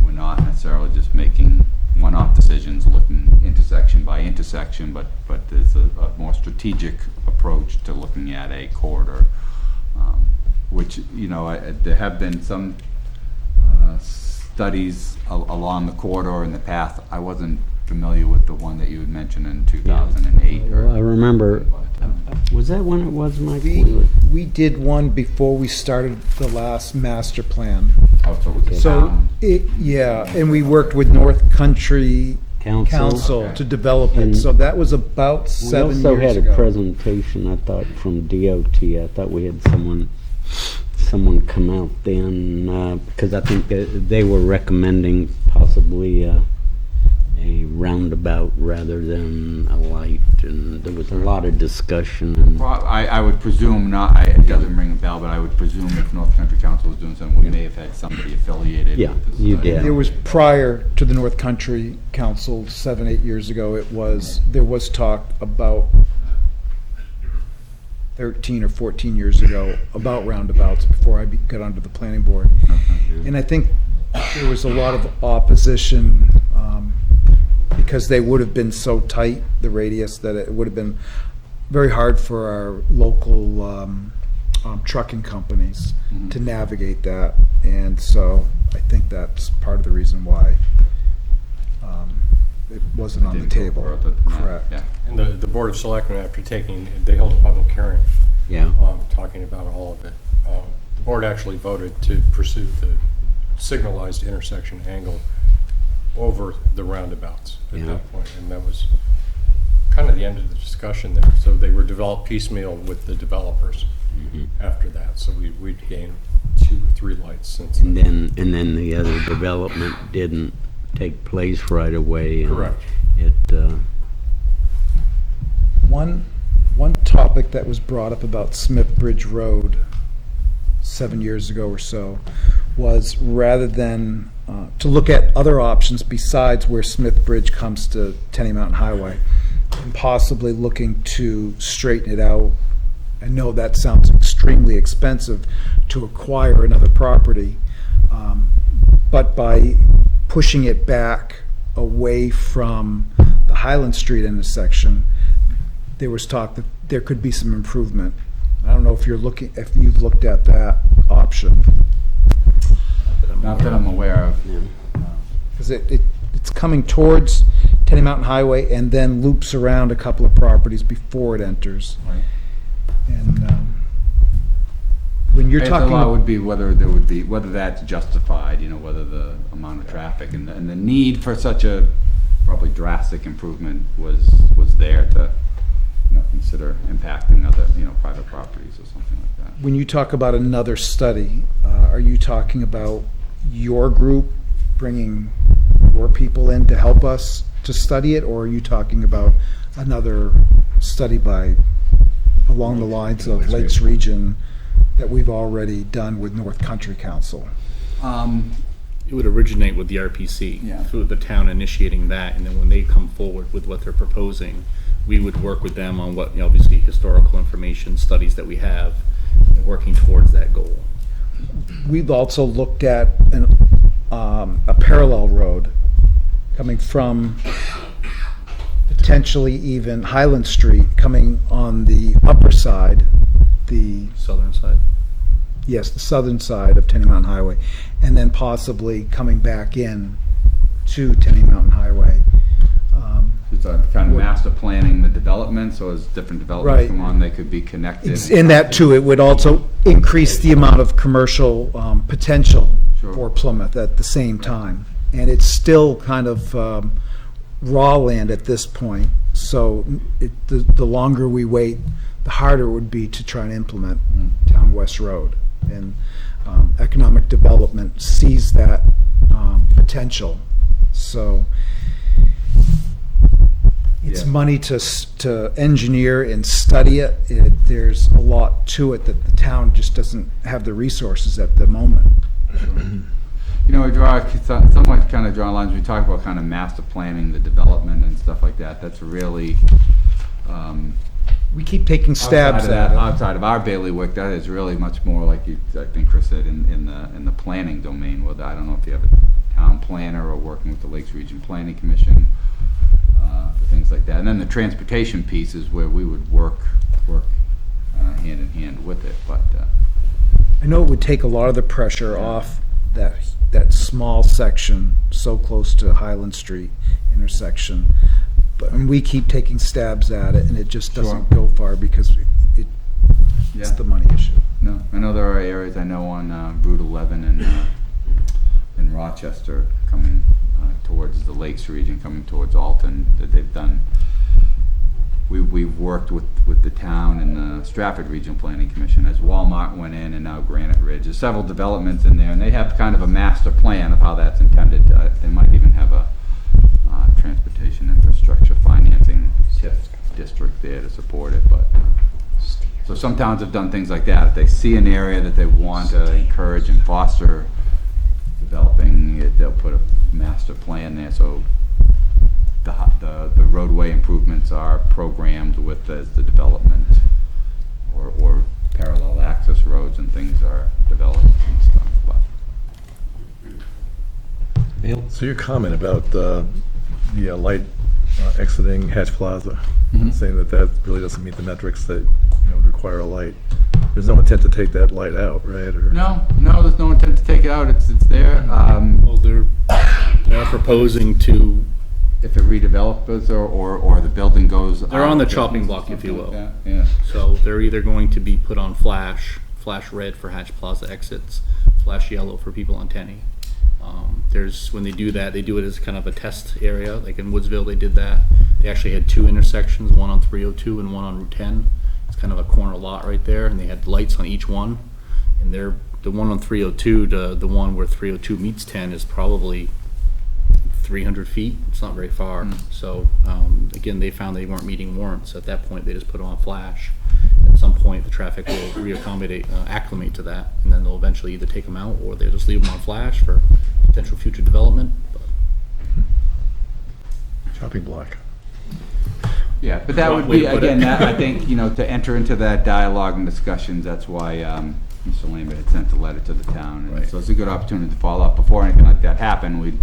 we're not necessarily just making one-off decisions, looking intersection by intersection, but there's a more strategic approach to looking at a corridor, which there have been some studies along the corridor in the past. I wasn't familiar with the one that you had mentioned in 2008. Well, I remember, was that when it was, Mike? We did one before we started the last master plan. Oh, so it was So, and we worked with North Country Council to develop it. So that was about 7 years ago. We also had a presentation, I thought, from DOT. I thought we had someone come out then, because I think they were recommending possibly a roundabout rather than a light and there was a lot of discussion. And Well, I would presume not, it doesn't ring a bell, but I would presume if North Country Council was doing something, we may have had somebody affiliated Yeah, with this. you did. There was, prior to the North Country Council, 7, 8 years ago, there was talk about 13 or 14 years ago about roundabouts before I got onto the planning board. And I think there was a lot of opposition because they would have been so tight, the radius, that it would have been very hard for our local trucking companies to navigate that. And so I think that's part of the reason why it wasn't on the Didn't go table. further than that, Correct. yeah. And the Board of Selectmen, after they held a public hearing, yeah, talking about all of it. The board actually voted to pursue the signalized intersection angle over the roundabouts at Yeah. that point, and that was kind of the end of the discussion there. So they were developed piecemeal with the developers after that. So we'd gained 2 or 3 lights since and then. then the other development didn't take place right away. And Correct. It One topic that was brought up about Smith Bridge Road 7 years ago or so was, rather than to look at other options besides where Smith Bridge comes to Tenny Mountain Highway, and possibly looking to straighten it out. I know that sounds extremely expensive to acquire another property, but by pushing it back away from the Highland Street intersection, there was talk that there could be some improvement. I don't know if you've looked at that option. Not that I'm aware of. Because it's coming towards Tenny Mountain Highway and then loops around a couple of properties before it enters. Right. And when you're The talking, law would be whether that's justified, whether the amount of traffic and the need for such a probably drastic improvement was there to, consider impacting other, private properties or something like that. when you talk about another study, are you talking about your group bringing more people in to help us to study it, or are you talking about another study along the lines of Lakes Region that we've already done with North Country Council? It would originate with the RPC, Yeah. through the town initiating that, and then when they come forward with what they're proposing, we would work with them on what, obviously historical information, studies that we have, and working towards that goal. We've also looked at a parallel road coming from potentially even Highland Street, coming on the upper side, the Southern side. southern side of Tenny Mountain Highway, and then possibly coming back in to Tenny Mountain Highway. It's a kind of master planning the development, so as different developments Right. come on, they could be connected. In that too, it would also increase the amount of commercial potential Sure. for Plymouth at the same time. And it's still kind of raw land at this point, so the longer we wait, the harder it would be to try and implement Town West Road. And economic development sees that potential. So it's Yeah. money to engineer and study it. There's a lot to it that the town just doesn't have the resources at the moment. We somewhat kind of draw lines, we talk about kind of master planning the development and stuff like that. That's really, We keep taking stabs at it. outside of our bailiwick, that is really much more like I think Chris said, in the planning domain. Whether, I don't know if you have a town planner or working with the Lakes Region Planning Commission, for things like that. And then the transportation piece is where we would work hand in hand with it, but, I know it would take a lot of the pressure off that small section so close to Highland Street intersection. But we keep taking stabs at it, and it just doesn't go far because it's Yeah. the money issue. No, I know there are areas, I know on Route 11 in Rochester, coming towards the Lakes region, coming towards Alton, that they've done. We've worked with the town and the Stratford Regional Planning Commission as Walmart went in, and now Granite Ridge. There's several developments in there, and they have kind of a master plan of how that's intended. They might even have a transportation infrastructure financing tip district there to support it, but, so some towns have done things like that. If they see an area that they want to encourage and foster developing it, they'll put a master plan there, so the roadway improvements are programmed with the development, or parallel access roads and things are developed and stuff, but. Bill? So your comment about the light exiting Hatch Plaza, saying that really doesn't meet the metrics that would require a light. There's no intent to take that light out, right? Or No, there's no intent to take it out. It's there. Well, they're proposing to, If it redevelops or the building goes. they're on out the of chopping business, block, if you something will. like that, yeah. So they're either going to be put on flash red for Hatch Plaza exits, flash yellow for people on Tenny. When they do that, they do it as kind of a test area, like in Woodsville they did that. They actually had two intersections, one on 302 and one on Route 10. It's kind of a corner lot right there, and they had lights on each one. And the one on 302 to the one where 302 meets 10 is probably 300 feet. It's not very far. So again, they found they weren't meeting warrants. At that point, they just put on flash. At some point, the traffic will acclimate to that, and then they'll eventually either take them out or they'll just leave them on flash for potential future development. chopping block. Yeah, but that would be, again, that, I think, to enter into that dialogue and discussions, that's why Mr. Lambert had sent a letter to the town. And so it's a good opportunity to follow up. Before anything like that happened, we'd,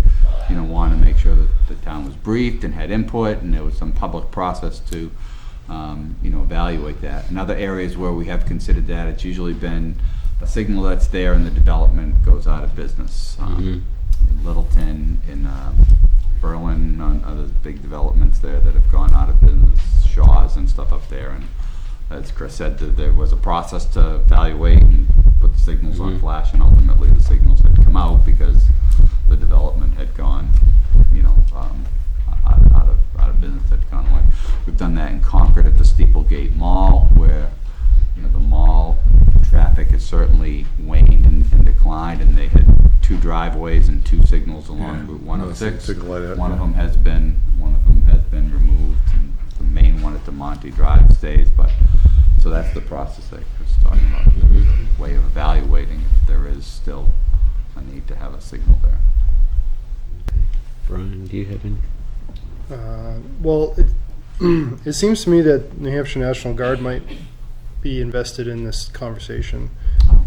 want to make sure that the town was briefed and had input, and there was some public process to, evaluate that. In other areas where we have considered that, it's usually been a signal that's there and the development goes out of business. In Littleton, in Berlin, on other big developments there that have gone out of business, Shaw's and stuff up there. And as Chris said, there was a process to evaluate and put the signals on flash, and ultimately the signals had come out because the development had gone, out of business, had gone away. We've done that in Concord at the Steeplegate Mall, where the mall traffic has certainly waned and declined, and they had two driveways and two signals along Route 106. One of them has been removed, and the main one at the Monte Drive stays. But so that's the process that Chris is talking about. There's a way of evaluating if there is still a need to have a signal there. Brian, do you have any? Well, it seems to me that New Hampshire National Guard might be invested in this conversation.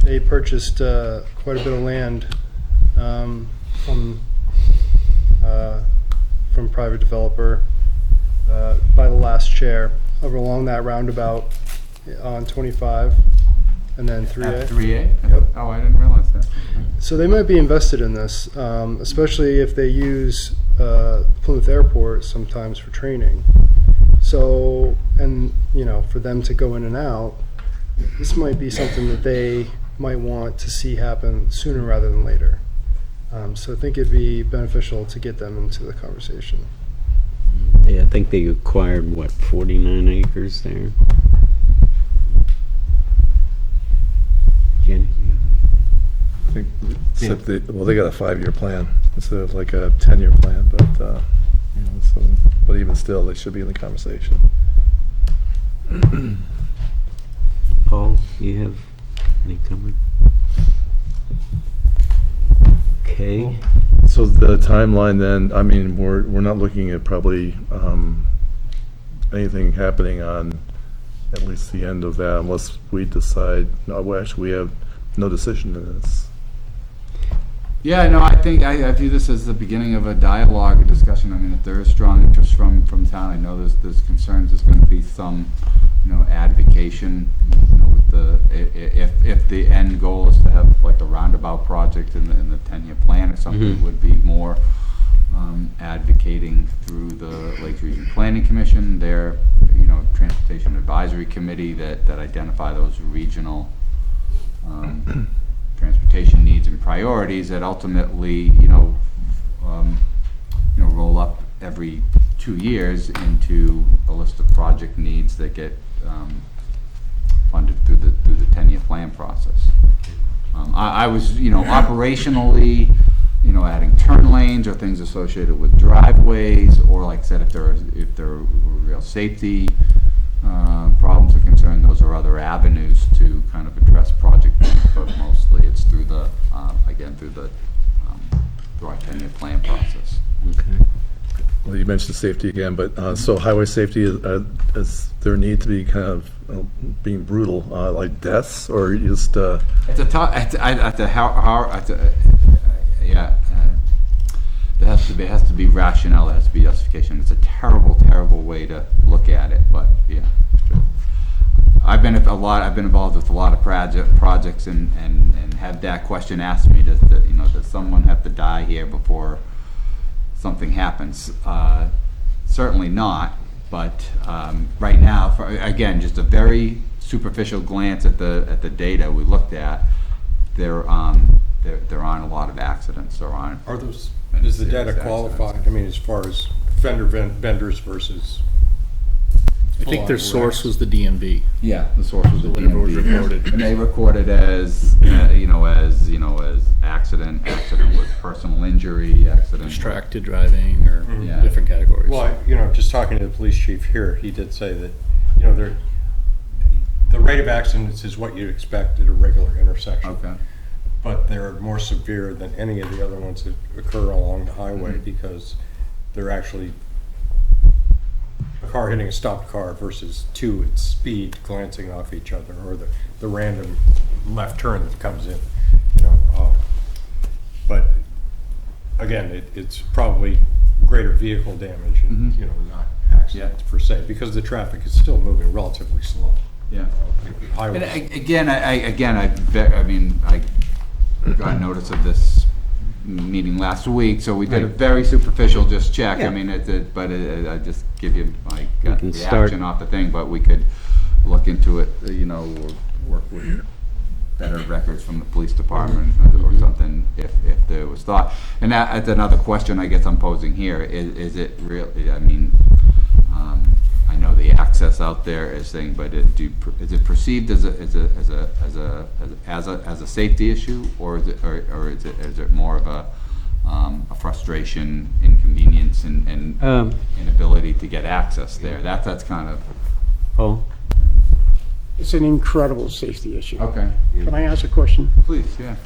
They purchased quite a bit of land from private developer by the last chair over along that roundabout on 25 and then 3A. 3A? Yep. Oh, I didn't realize that. So they might be invested in this, especially if they use Plymouth Airport sometimes for training. So, and for them to go in and out, this might be something that they might want to see happen sooner rather than later. So I think it'd be beneficial to get them into the conversation. Yeah, I think they acquired, 49 acres there? Jenny? I think, except they got a 5-year plan instead of like a 10-year plan, but but even still, they should be in the conversation. Paul, you have any comment? Okay. So the timeline then, I mean, we're not looking at probably anything happening on at least the end of that unless we decide, no, well, actually, we have no decision in this. Yeah, no, I think I view this as the beginning of a dialogue, a discussion. I mean, if there is strong interest from town, I know there's concerns. There's going to be some, advocation. With the if the end goal is to have like the roundabout project in the 10-year plan or something, it would be more advocating through the Lakes Region Planning Commission, their Transportation Advisory Committee that identify those regional transportation needs and priorities that ultimately, roll up every 2 years into a list of project needs that get funded through the 10-year plan process. I was, operationally, adding turn lanes or things associated with driveways, or like I said, if there were real safety problems or concern, those are other avenues to kind of address project, but mostly it's through the, again, through our 10-year plan process. Okay. Well, you mentioned safety again, but so highway safety, is there need to be kind of being brutal, like deaths, or just? It's a tough, yeah. There has to be rationale, there has to be justification. It's a terrible, terrible way to look at it, but yeah. Sure. I've been involved with a lot of projects and had that question asked me, does someone have to die here before something happens? Certainly not, but right now, again, just a very superficial glance at the data we looked at, there aren't a lot of accidents. Is the data qualified? I mean, as far as vendors versus. I think their source was the DMV. Yeah, the source was the Whatever was DMV. recorded. And they recorded as accident with personal injury, accident. Distracted driving or Yeah. different categories. Well, just talking to the police chief here, he did say that, the rate of accidents is what you'd expect at a regular intersection. Okay. But they're more severe than any of the other ones that occur along the highway because they're actually a car hitting a stopped car versus two at speed glancing off each other, or the random left turn that comes in. But again, it's probably greater vehicle damage and not accidents per se, because the traffic is still moving relatively slow. Yeah. Highways. And again, I got notice of this meeting last week, so we did a very superficial just check. Yeah. I mean, I just give you my gut can reaction start- off the thing, but we could look into it, or work with better records from the police department or something if there was thought. And that's another question I guess I'm posing here. Is it really, I mean, I know the access out there is thing, but is it perceived as a safety issue, or is it more of a frustration, inconvenience, and inability to get access there? That's kind of. Oh, It's an incredible safety issue. Okay. Can I ask a question? Please, yeah.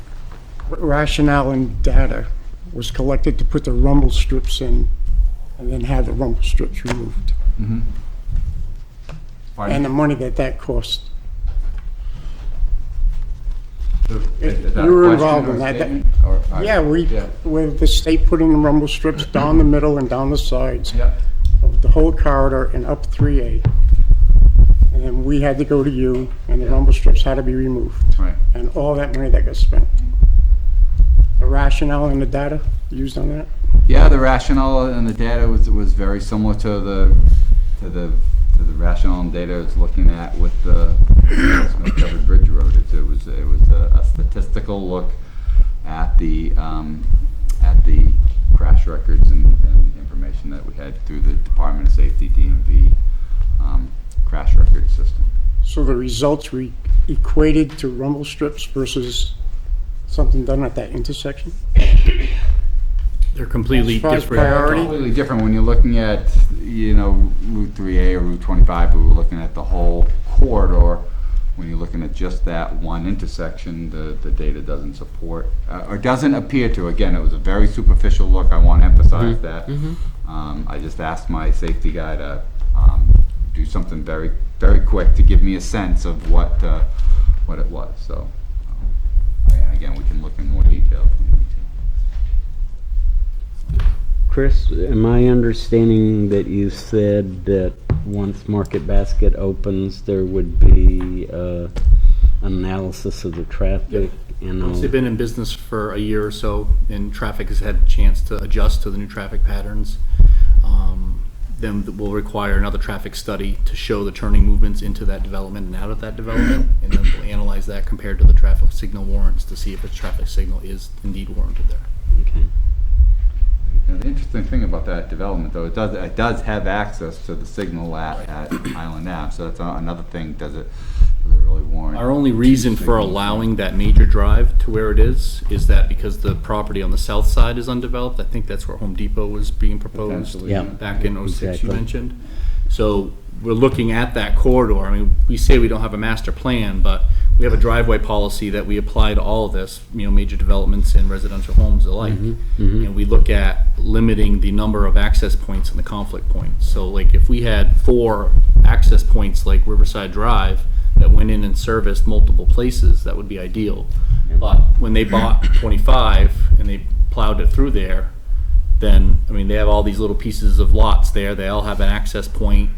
What rationale and data was collected to put the rumble strips in and then have the rumble strips removed? Mm-hmm. And the money that cost? Is that You were a involved question in or a that. statement? Or- Yeah, with the state putting the rumble strips down the middle and down the sides Yeah. of the whole corridor and up 3A. And then we had to go to you, and the rumble strips had to be removed. Right. And all that money that got spent. The rationale and the data used on that? Yeah, the rationale and the data was very similar to the rationale and data I was looking at with the Smith Covered Bridge Road. It was a statistical look at the crash records and information that we had through the Department of Safety DMV crash record system. So the results were equated to rumble strips versus something done at that intersection? They're completely As far as different. priority? Completely different when you're looking at, Route 3A or Route 25, we were looking at the whole corridor. When you're looking at just that one intersection, the data doesn't support, or doesn't appear to. Again, it was a very superficial look. I want to emphasize that. I just asked my safety guy to do something very, very quick to give me a sense of what it was. So, again, we can look in more detail if we need to. Chris, am I understanding that you said that once Market Basket opens, there would be analysis of the traffic? And Once all? they've been in business for a year or so, and traffic has had a chance to adjust to the new traffic patterns, then we'll require another traffic study to show the turning movements into that development and out of that development, and then we'll analyze that compared to the traffic signal warrants to see if the traffic signal is indeed warranted there. Okay. The interesting thing about that development, though, it does have access to the signal at Highland Ave, so that's another thing. Does it really warrant? Our only reason for allowing that major drive to where it is that because the property on the south side is undeveloped. I think that's where Home Depot was being proposed Potentially, Yeah. back in '06 Exactly. you mentioned. So we're looking at that corridor. I mean, we say we don't have a master plan, but we have a driveway policy that we apply to all of this, major developments and residential homes alike. And we look at limiting the number of access points and the conflict points. So like if we had 4 access points like Riverside Drive that went in and serviced multiple places, that would be ideal. But when they bought 25 and they plowed it through there, then, I mean, they have all these little pieces of lots there. They all have an access point,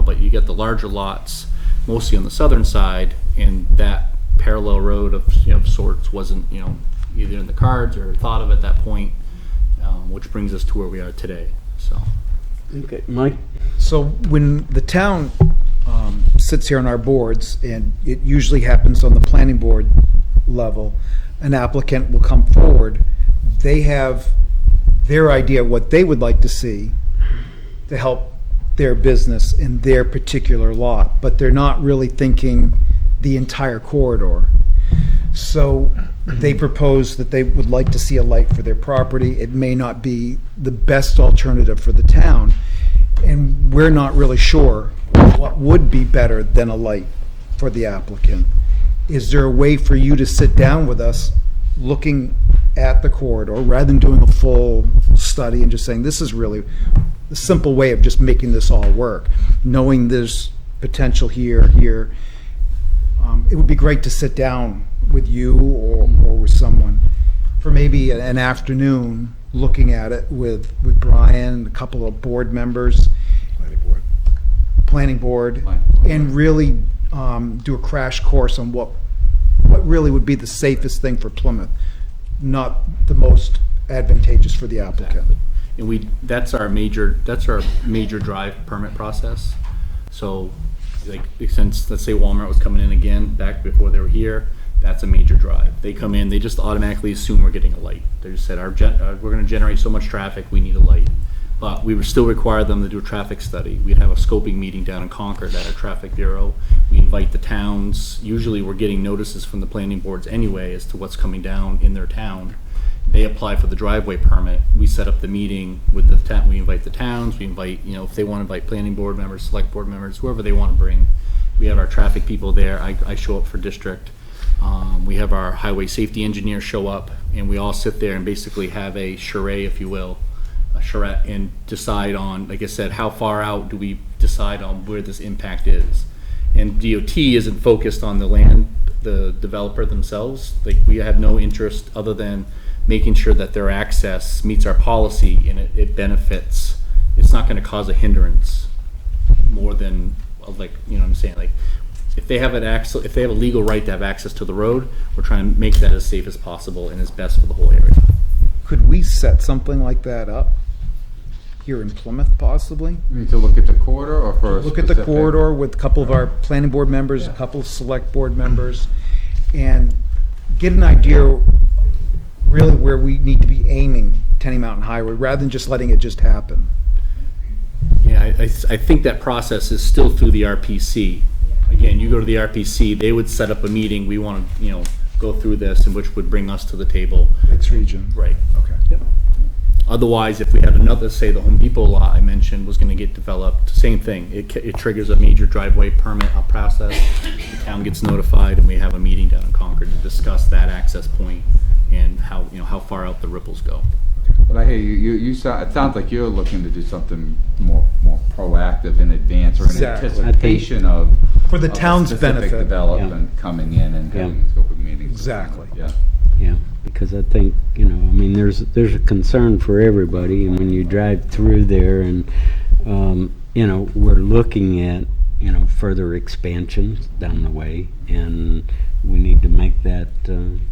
but you get the larger lots, mostly on the southern side, and that parallel road of sorts wasn't, either in the cards or thought of at that point, which brings us to where we are today, so. Okay, Mike? So when the town sits here on our boards, and it usually happens on the planning board level, an applicant will come forward, they have their idea of what they would like to see to help their business in their particular lot, but they're not really thinking the entire corridor. So they propose that they would like to see a light for their property. It may not be the best alternative for the town, and we're not really sure what would be better than a light for the applicant. Is there a way for you to sit down with us, looking at the corridor, rather than doing a full study and just saying, this is really a simple way of just making this all work, knowing there's potential here, it would be great to sit down with you or with someone for maybe an afternoon, looking at it with Brian and a couple of board members, planning board, and really do a crash course on what really would be the safest thing for Plymouth, not the most advantageous for the applicant. And that's our major drive permit process. So, like, since, let's say Walmart was coming in again, back before they were here, that's a major drive. They come in, they just automatically assume we're getting a light. They just said, we're gonna generate so much traffic, we need a light. But we would still require them to do a traffic study. We'd have a scoping meeting down in Concord at our traffic bureau. We invite the towns. Usually we're getting notices from the planning boards anyway as to what's coming down in their town. They apply for the driveway permit. We set up the meeting with the town. We invite the towns. We invite, if they want to invite planning board members, select board members, whoever they want to bring. We have our traffic people there. I show up for district. We have our highway safety engineer show up, and we all sit there and basically have a charrette, if you will, charrette, and decide on, like I said, how far out do we decide on where this impact is. And DOT isn't focused on the land, the developer themselves. Like, we have no interest other than making sure that their access meets our policy and it benefits. It's not going to cause a hindrance more than, like, what I'm saying, like, if they have if they have a legal right to have access to the road, we're trying to make that as safe as possible and as best for the whole area. Could we set something like that up here in Plymouth, possibly? You mean to look at the corridor or for a Look at the specific- corridor with a couple of our planning board members, a couple of select board members, and get an idea really where we need to be aiming Tenny Mountain Highway, rather than just letting it just happen. Yeah, I think that process is still through the RPC. Again, you go to the RPC, they would set up a meeting, we want to, go through this, and which would bring us to the table. Next region. Right. Okay. Yep. Otherwise, if we had another, say the Home Depot lot I mentioned was gonna get developed, same thing. It triggers a major driveway permit process. The town gets notified, and we have a meeting down in Concord to discuss that access point and how far out the ripples go. But I hear it sounds like you're looking to do something more proactive in advance or in Exactly. anticipation of For the of a town's specific benefit. development coming in and having a scope of meetings. Exactly. Yeah. Yeah, because I think, there's a concern for everybody, and when you drive through there and, we're looking at, further expansions down the way, and we need to make that,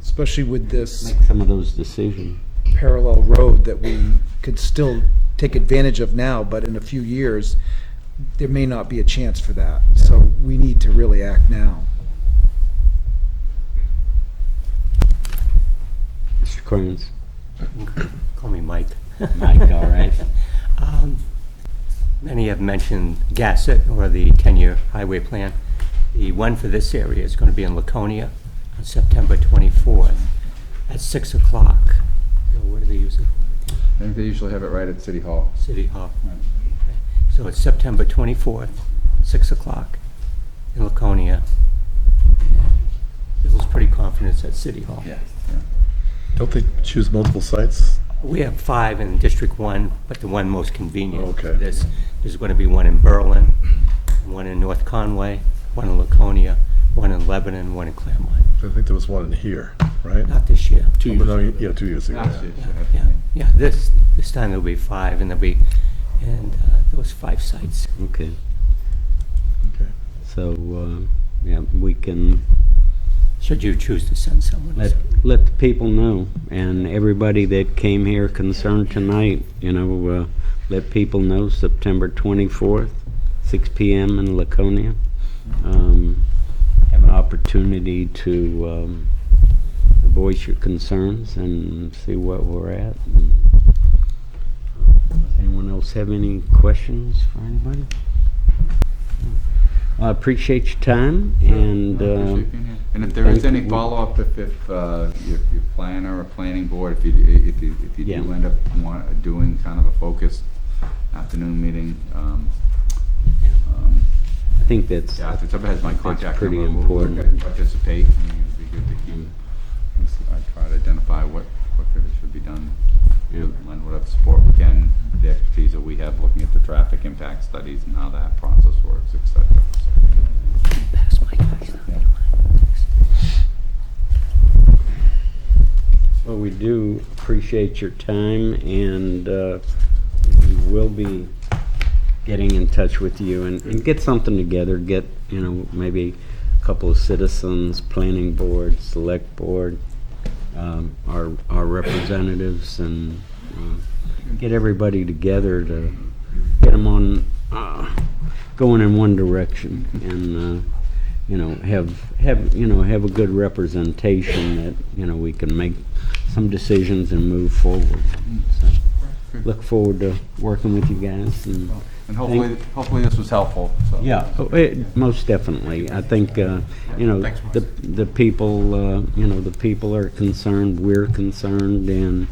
Especially with this make some of those decisions. parallel road that we could still take advantage of now, but in a few years, there may not be a chance for that. So we need to really act now. Mr. Kearns? Call me Mike. Mike, all right. Many have mentioned Gasset or the 10-year highway plan. The one for this area is going to be in Laconia on September 24th at 6 o'clock. What do they use it for? I think they usually have it right at City Hall. City Hall. Right. So it's September 24th, 6 o'clock in Laconia. Bill's pretty confident it's at City Hall. Yes. Don't they choose multiple sites? We have 5 in District 1, but the one most convenient Okay. for this, there's going to be one in Berlin, one in North Conway, one in Laconia, one in Lebanon, one in Claremont. I think there was one in here, right? Not this year. Oh, no, yeah, 2 years ago. Last year, Yeah, this time there'll be 5, and there'll be, and those 5 sites. Okay, Okay. so, yeah, we can Should you choose to send someone. let the people know, and everybody that came here concerned tonight, let people know September 24th, 6 p.m. in Laconia. Have an opportunity to voice your concerns and see what we're at. Does anyone else have any questions for anybody? I appreciate your time, and And if there is thank any you. follow-up, if your planner or planning board, if you Yeah. do end up doing kind of a focused afternoon meeting, I think that's yeah, if somebody has my contact pretty number, we'll important. participate. I mean, it'd be good to keep, I try to identify what should be done. Yeah. Lend whatever support we can, the expertise that we have looking at the traffic impact studies and how that process works, et cetera. Pass my guys. Yeah. Well, we do appreciate your time, and we will be getting in touch with you and get something together, get, maybe a couple of citizens, planning board, select board, our representatives, and get everybody together to get them on, going in one direction, and, have a good representation that, we can make some decisions and move forward. So, look forward to working with you guys. And hopefully this was helpful. So. Yeah, most definitely. I think, the people, the people are concerned, we're concerned, and,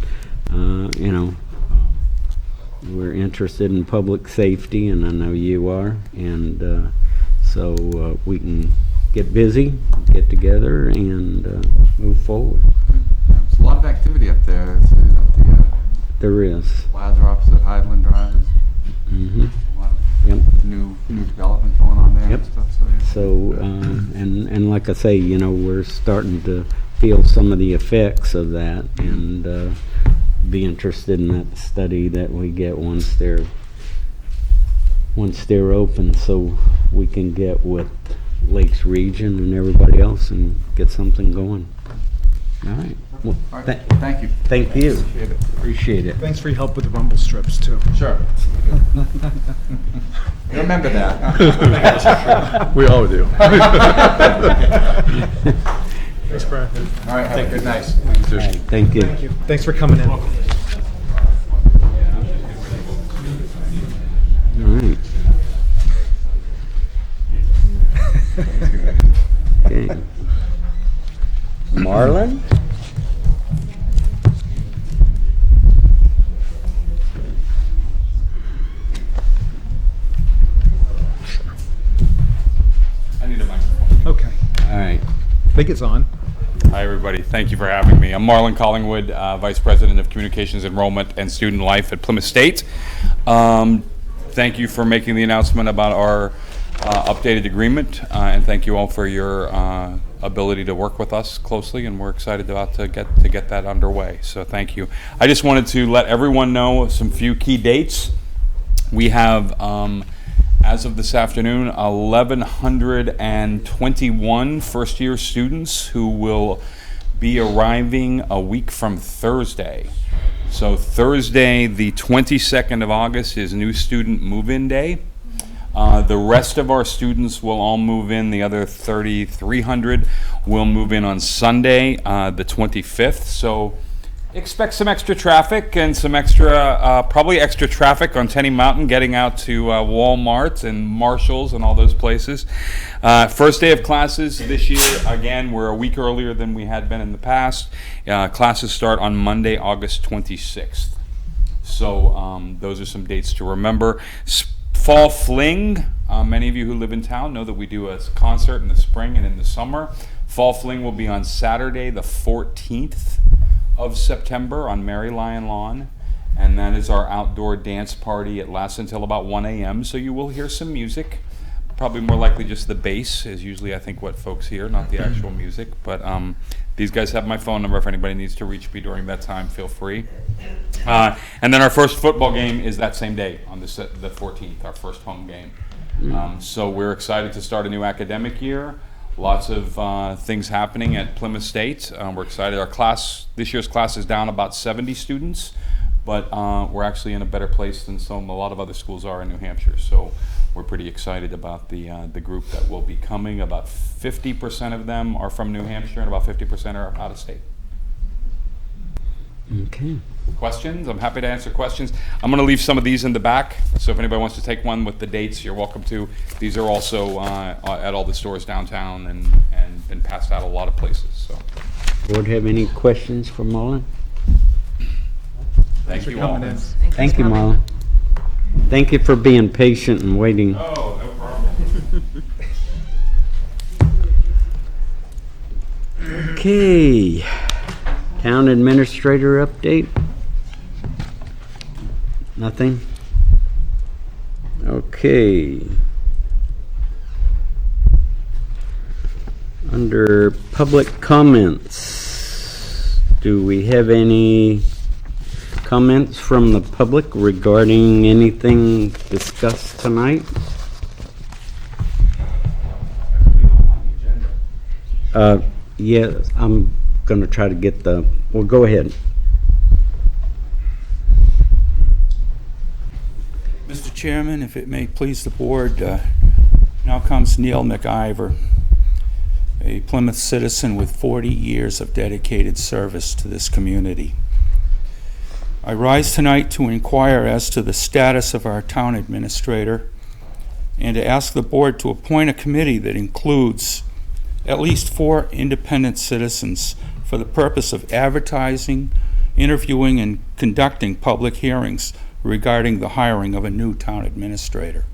we're interested in public safety, and I know you are, and so we can get busy, get together, and move forward. There's a lot of activity up there. It's, There is. Plaza opposite Highland Drive is Mm-hmm. a lot of Yep. new development going on there Yep. and stuff. So, yeah. So, and like I say, we're starting to feel some of the effects of that, and be interested in that study that we get once they're open, so we can get with Lakes Region and everybody else and get something going. All right. Well, All right. Thank you. thank you. Appreciate it. Appreciate it. Thanks for your help with the rumble strips, too. Sure. Remember that. We all do. Thanks, Brian. All right. Have a good night. All right, thank you. Thanks for coming in. All right. Okay. Marlon? I need a microphone. Okay. All right. I think it's on. Hi, everybody. Thank you for having me. I'm Marlon Collingwood, Vice President of Communications Enrollment and Student Life at Plymouth State. Thank you for making the announcement about our updated agreement, and thank you all for your ability to work with us closely, and we're excited about to get that underway. So thank you. I just wanted to let everyone know some few key dates. We have, as of this afternoon, 1,121 first-year students who will be arriving a week from Thursday. So Thursday, the 22nd of August, is new student move-in day. The rest of our students will all move in. The other 3,300 will move in on Sunday, the 25th. So expect some extra traffic and some probably extra traffic on Tenny Mountain getting out to Walmart and Marshalls and all those places. First day of classes this year, again, we're a week earlier than we had been in the past. Classes start on Monday, August 26th. So those are some dates to remember. Fall Fling. Many of you who live in town know that we do a concert in the spring and in the summer. Fall Fling will be on Saturday, the 14th of September on Mary Lion Lawn. And that is our outdoor dance party. It lasts until about 1 a.m. So you will hear some music. Probably more likely just the bass is usually, I think, what folks hear, not the actual music. But these guys have my phone number. If anybody needs to reach me during that time, feel free. And then our first football game is that same day on the 14th, our first home game. So we're excited to start a new academic year. Lots of things happening at Plymouth State. We're excited. This year's class is down about 70 students, but we're actually in a better place than a lot of other schools are in New Hampshire. So we're pretty excited about the group that will be coming. About 50% of them are from New Hampshire and about 50% are out of state. Okay. Questions? I'm happy to answer questions. I'm going to leave some of these in the back, so if anybody wants to take one with the dates, you're welcome to. These are also at all the stores downtown and been passed out a lot of places. So, Board have any questions for Mullen? thank you all. Thank you, Mullen. Thank you for being patient and waiting. Oh, no problem. Okay. Town administrator update? Nothing? Okay. Under public comments, do we have any comments from the public regarding anything discussed tonight? Yeah, I'm going to try to get well, go ahead. Mr. Chairman, if it may please the board, now comes Neil McIver, a Plymouth citizen with 40 years of dedicated service to this community. I rise tonight to inquire as to the status of our town administrator and to ask the board to appoint a committee that includes at least 4 independent citizens for the purpose of advertising, interviewing, and conducting public hearings regarding the hiring of a new town administrator.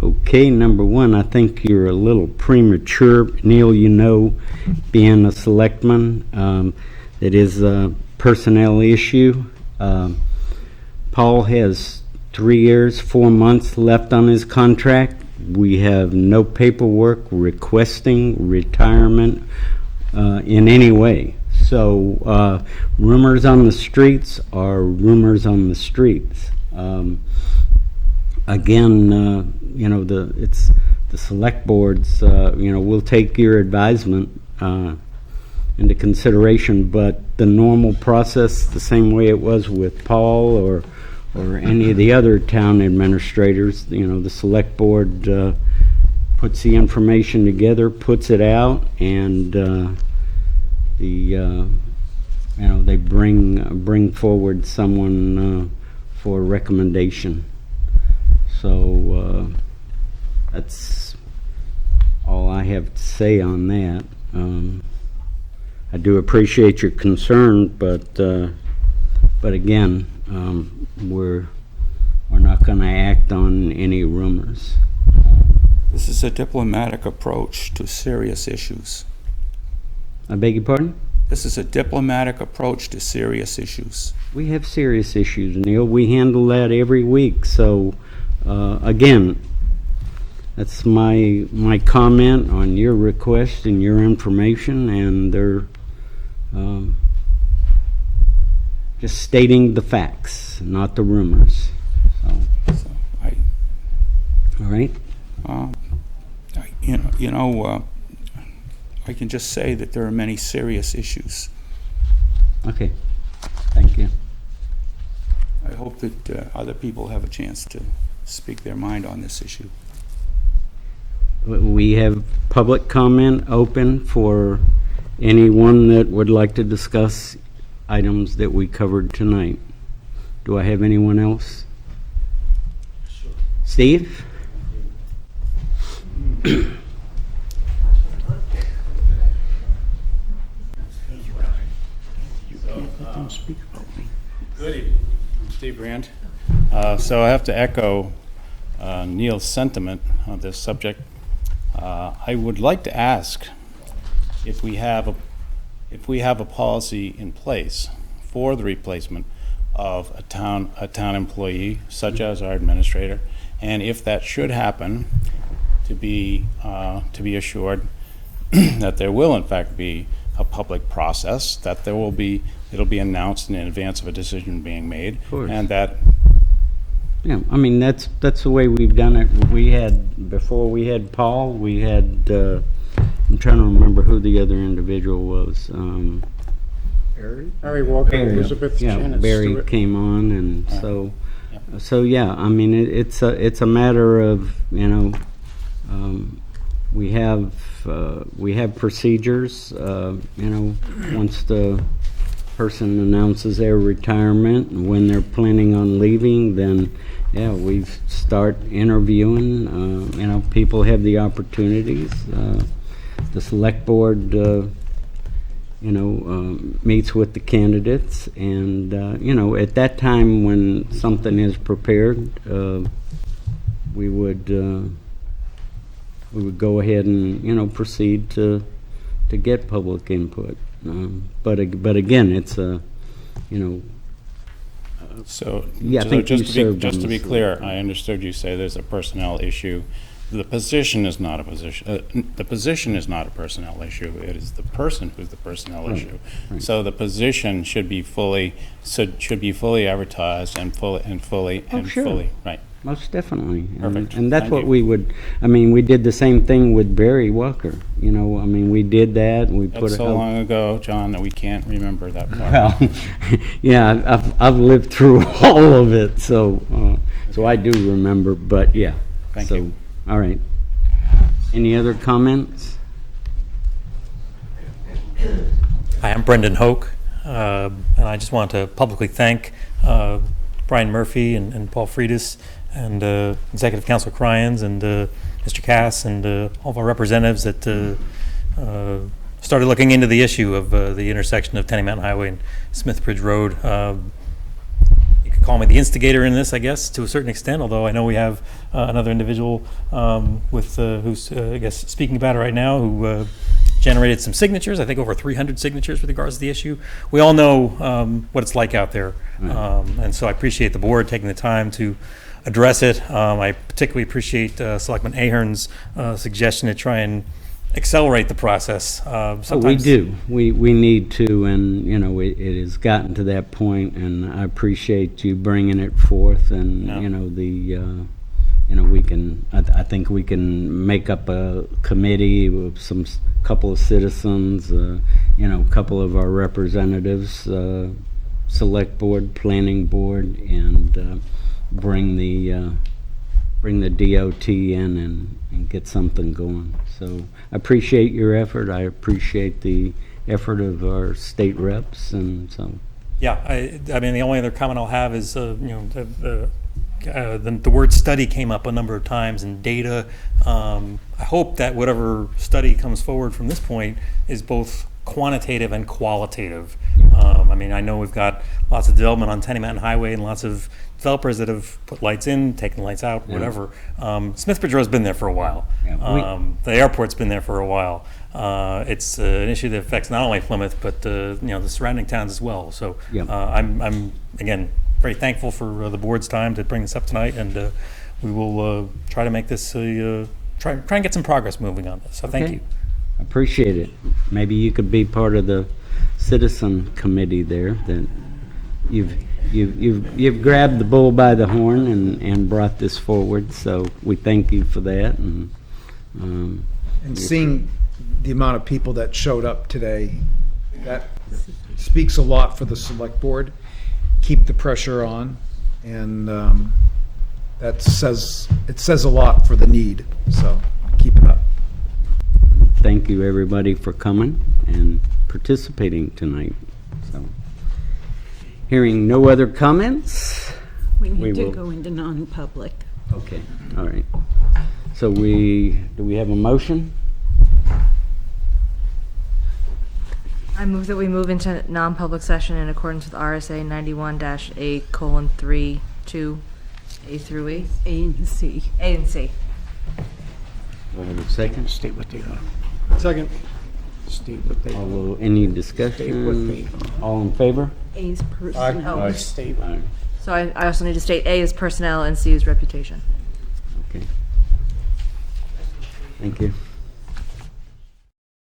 Okay, number one, I think you're a little premature. Neil, you know, being a selectman, it is a personnel issue. Paul has 3 years, 4 months left on his contract. We have no paperwork requesting retirement in any way. So rumors on the streets are rumors on the streets. Again, you know, it's the select boards. You know, we'll take your advisement into consideration, but the normal process, the same way it was with Paul or any of the other town administrators, you know, the select board puts the information together, puts it out, and you know, they bring forward someone for recommendation. So that's all I have to say on that. I do appreciate your concern, but again, we're not going to act on any rumors. This is a diplomatic approach to serious issues. I beg your pardon? This is a diplomatic approach to serious issues. We have serious issues, Neil. We handle that every week. So, again, that's my comment on your request and your information, and they're just stating the facts, not the rumors. So All right. I can just say that there are many serious issues. Okay. Thank you. I hope that other people have a chance to speak their mind on this issue. We have public comment open for anyone that would like to discuss items that we covered tonight. Do I have anyone else? Sure. Steve? Good evening, Steve Brand. So I have to echo Neil's sentiment on this subject. I would like to ask if we have a policy in place for the replacement of a town employee, such as our administrator, and if that should happen, to be assured that there will in fact be a public process, that it'll be announced in advance of a decision being made, and that. Yeah, I mean, that's the way we've done it. Before we had Paul, we had, I'm trying to remember who the other individual was. Harry Walker, Barry, Elizabeth yeah, Janet Barry Stewart. came on, and so yeah. I mean, it's a matter of, you know, we have procedures. You know, once the person announces their retirement and when they're planning on leaving, then yeah, we start interviewing. You know, people have the opportunities. The select board, you know, meets with the candidates, and you know, at that time when something is prepared, we would go ahead and, you know, proceed to get public input. But again, it's a, you know. So, Yeah, I think just you to served be on the clear, I understood you say there's a personnel issue. The position is not a position. The position is not a personnel issue. It is the person who's the personnel issue. right. So the position should be fully advertised and fully Sure. right. Most definitely. Perfect. And that's Thank what you. we would, I mean, we did the same thing with Barry Walker. You know, I mean, we did that, and we put That's it so out. long ago, John, that we can't remember that part. Well, yeah, I've lived through all of it, so I do remember, but yeah. Thank So, you. all right. Any other comments? Hi, I'm Brendan Hoke, and I just want to publicly thank Brian Murphy and Paul Friedis and Executive Council Cryans and Mr. Cass and all of our representatives that started looking into the issue of the intersection of Tenny Mountain Highway and Smithbridge Road. You could call me the instigator in this, I guess, to a certain extent, although I know we have another individual who's, I guess, speaking about it right now, who generated some signatures, I think over 300 signatures with regards to the issue. We all know what it's like out there. And so I appreciate the board taking the time to address it. I particularly appreciate Selectman Ahern's suggestion to try and accelerate the process. We do. We need to, and you know, it has gotten to that point, and I appreciate you bringing it forth. And you know, you know, we can. I think we can make up a committee with couple of citizens. You know, a couple of our representatives, select board, planning board, and bring the DOT in and get something going. So I appreciate your effort. I appreciate the effort of our state reps, and so. Yeah, I mean, the only other comment I'll have is, you know, the word study came up a number of times, and data. I hope that whatever study comes forward from this point is both quantitative and qualitative. I mean, I know we've got lots of development on Tenny Mountain Highway and lots of developers that have put lights in, taken lights out, whatever. Smithbridge Road's been there for a while. The airport's been there for a while. It's an issue that affects not only Plymouth, but you know, the surrounding towns as well. So I'm again very thankful for the board's time to bring this up tonight, and we will try to make this try and get some progress moving on this. So thank you. Appreciate it. Maybe you could be part of the citizen committee there. That you've grabbed the bull by the horn and brought this forward. So we thank you for that. And seeing the amount of people that showed up today, that speaks a lot for the select board. Keep the pressure on, and it says a lot for the need. So keep it up. Thank you, everybody, for coming and participating tonight. So, hearing no other comments, we need we to will go into non-public. Okay, all right. So do we have a motion? I move that we move into non-public session in accordance with RSA 91-A:3, 2, A through E? A and C. A and C. Do I have a second? State what they are. Second. State what they are. Although, any State what discussion? they are. All in favor? A's personnel. Oh. State. Aye. So I also need to state A is personnel and C is reputation. Okay. Thank you.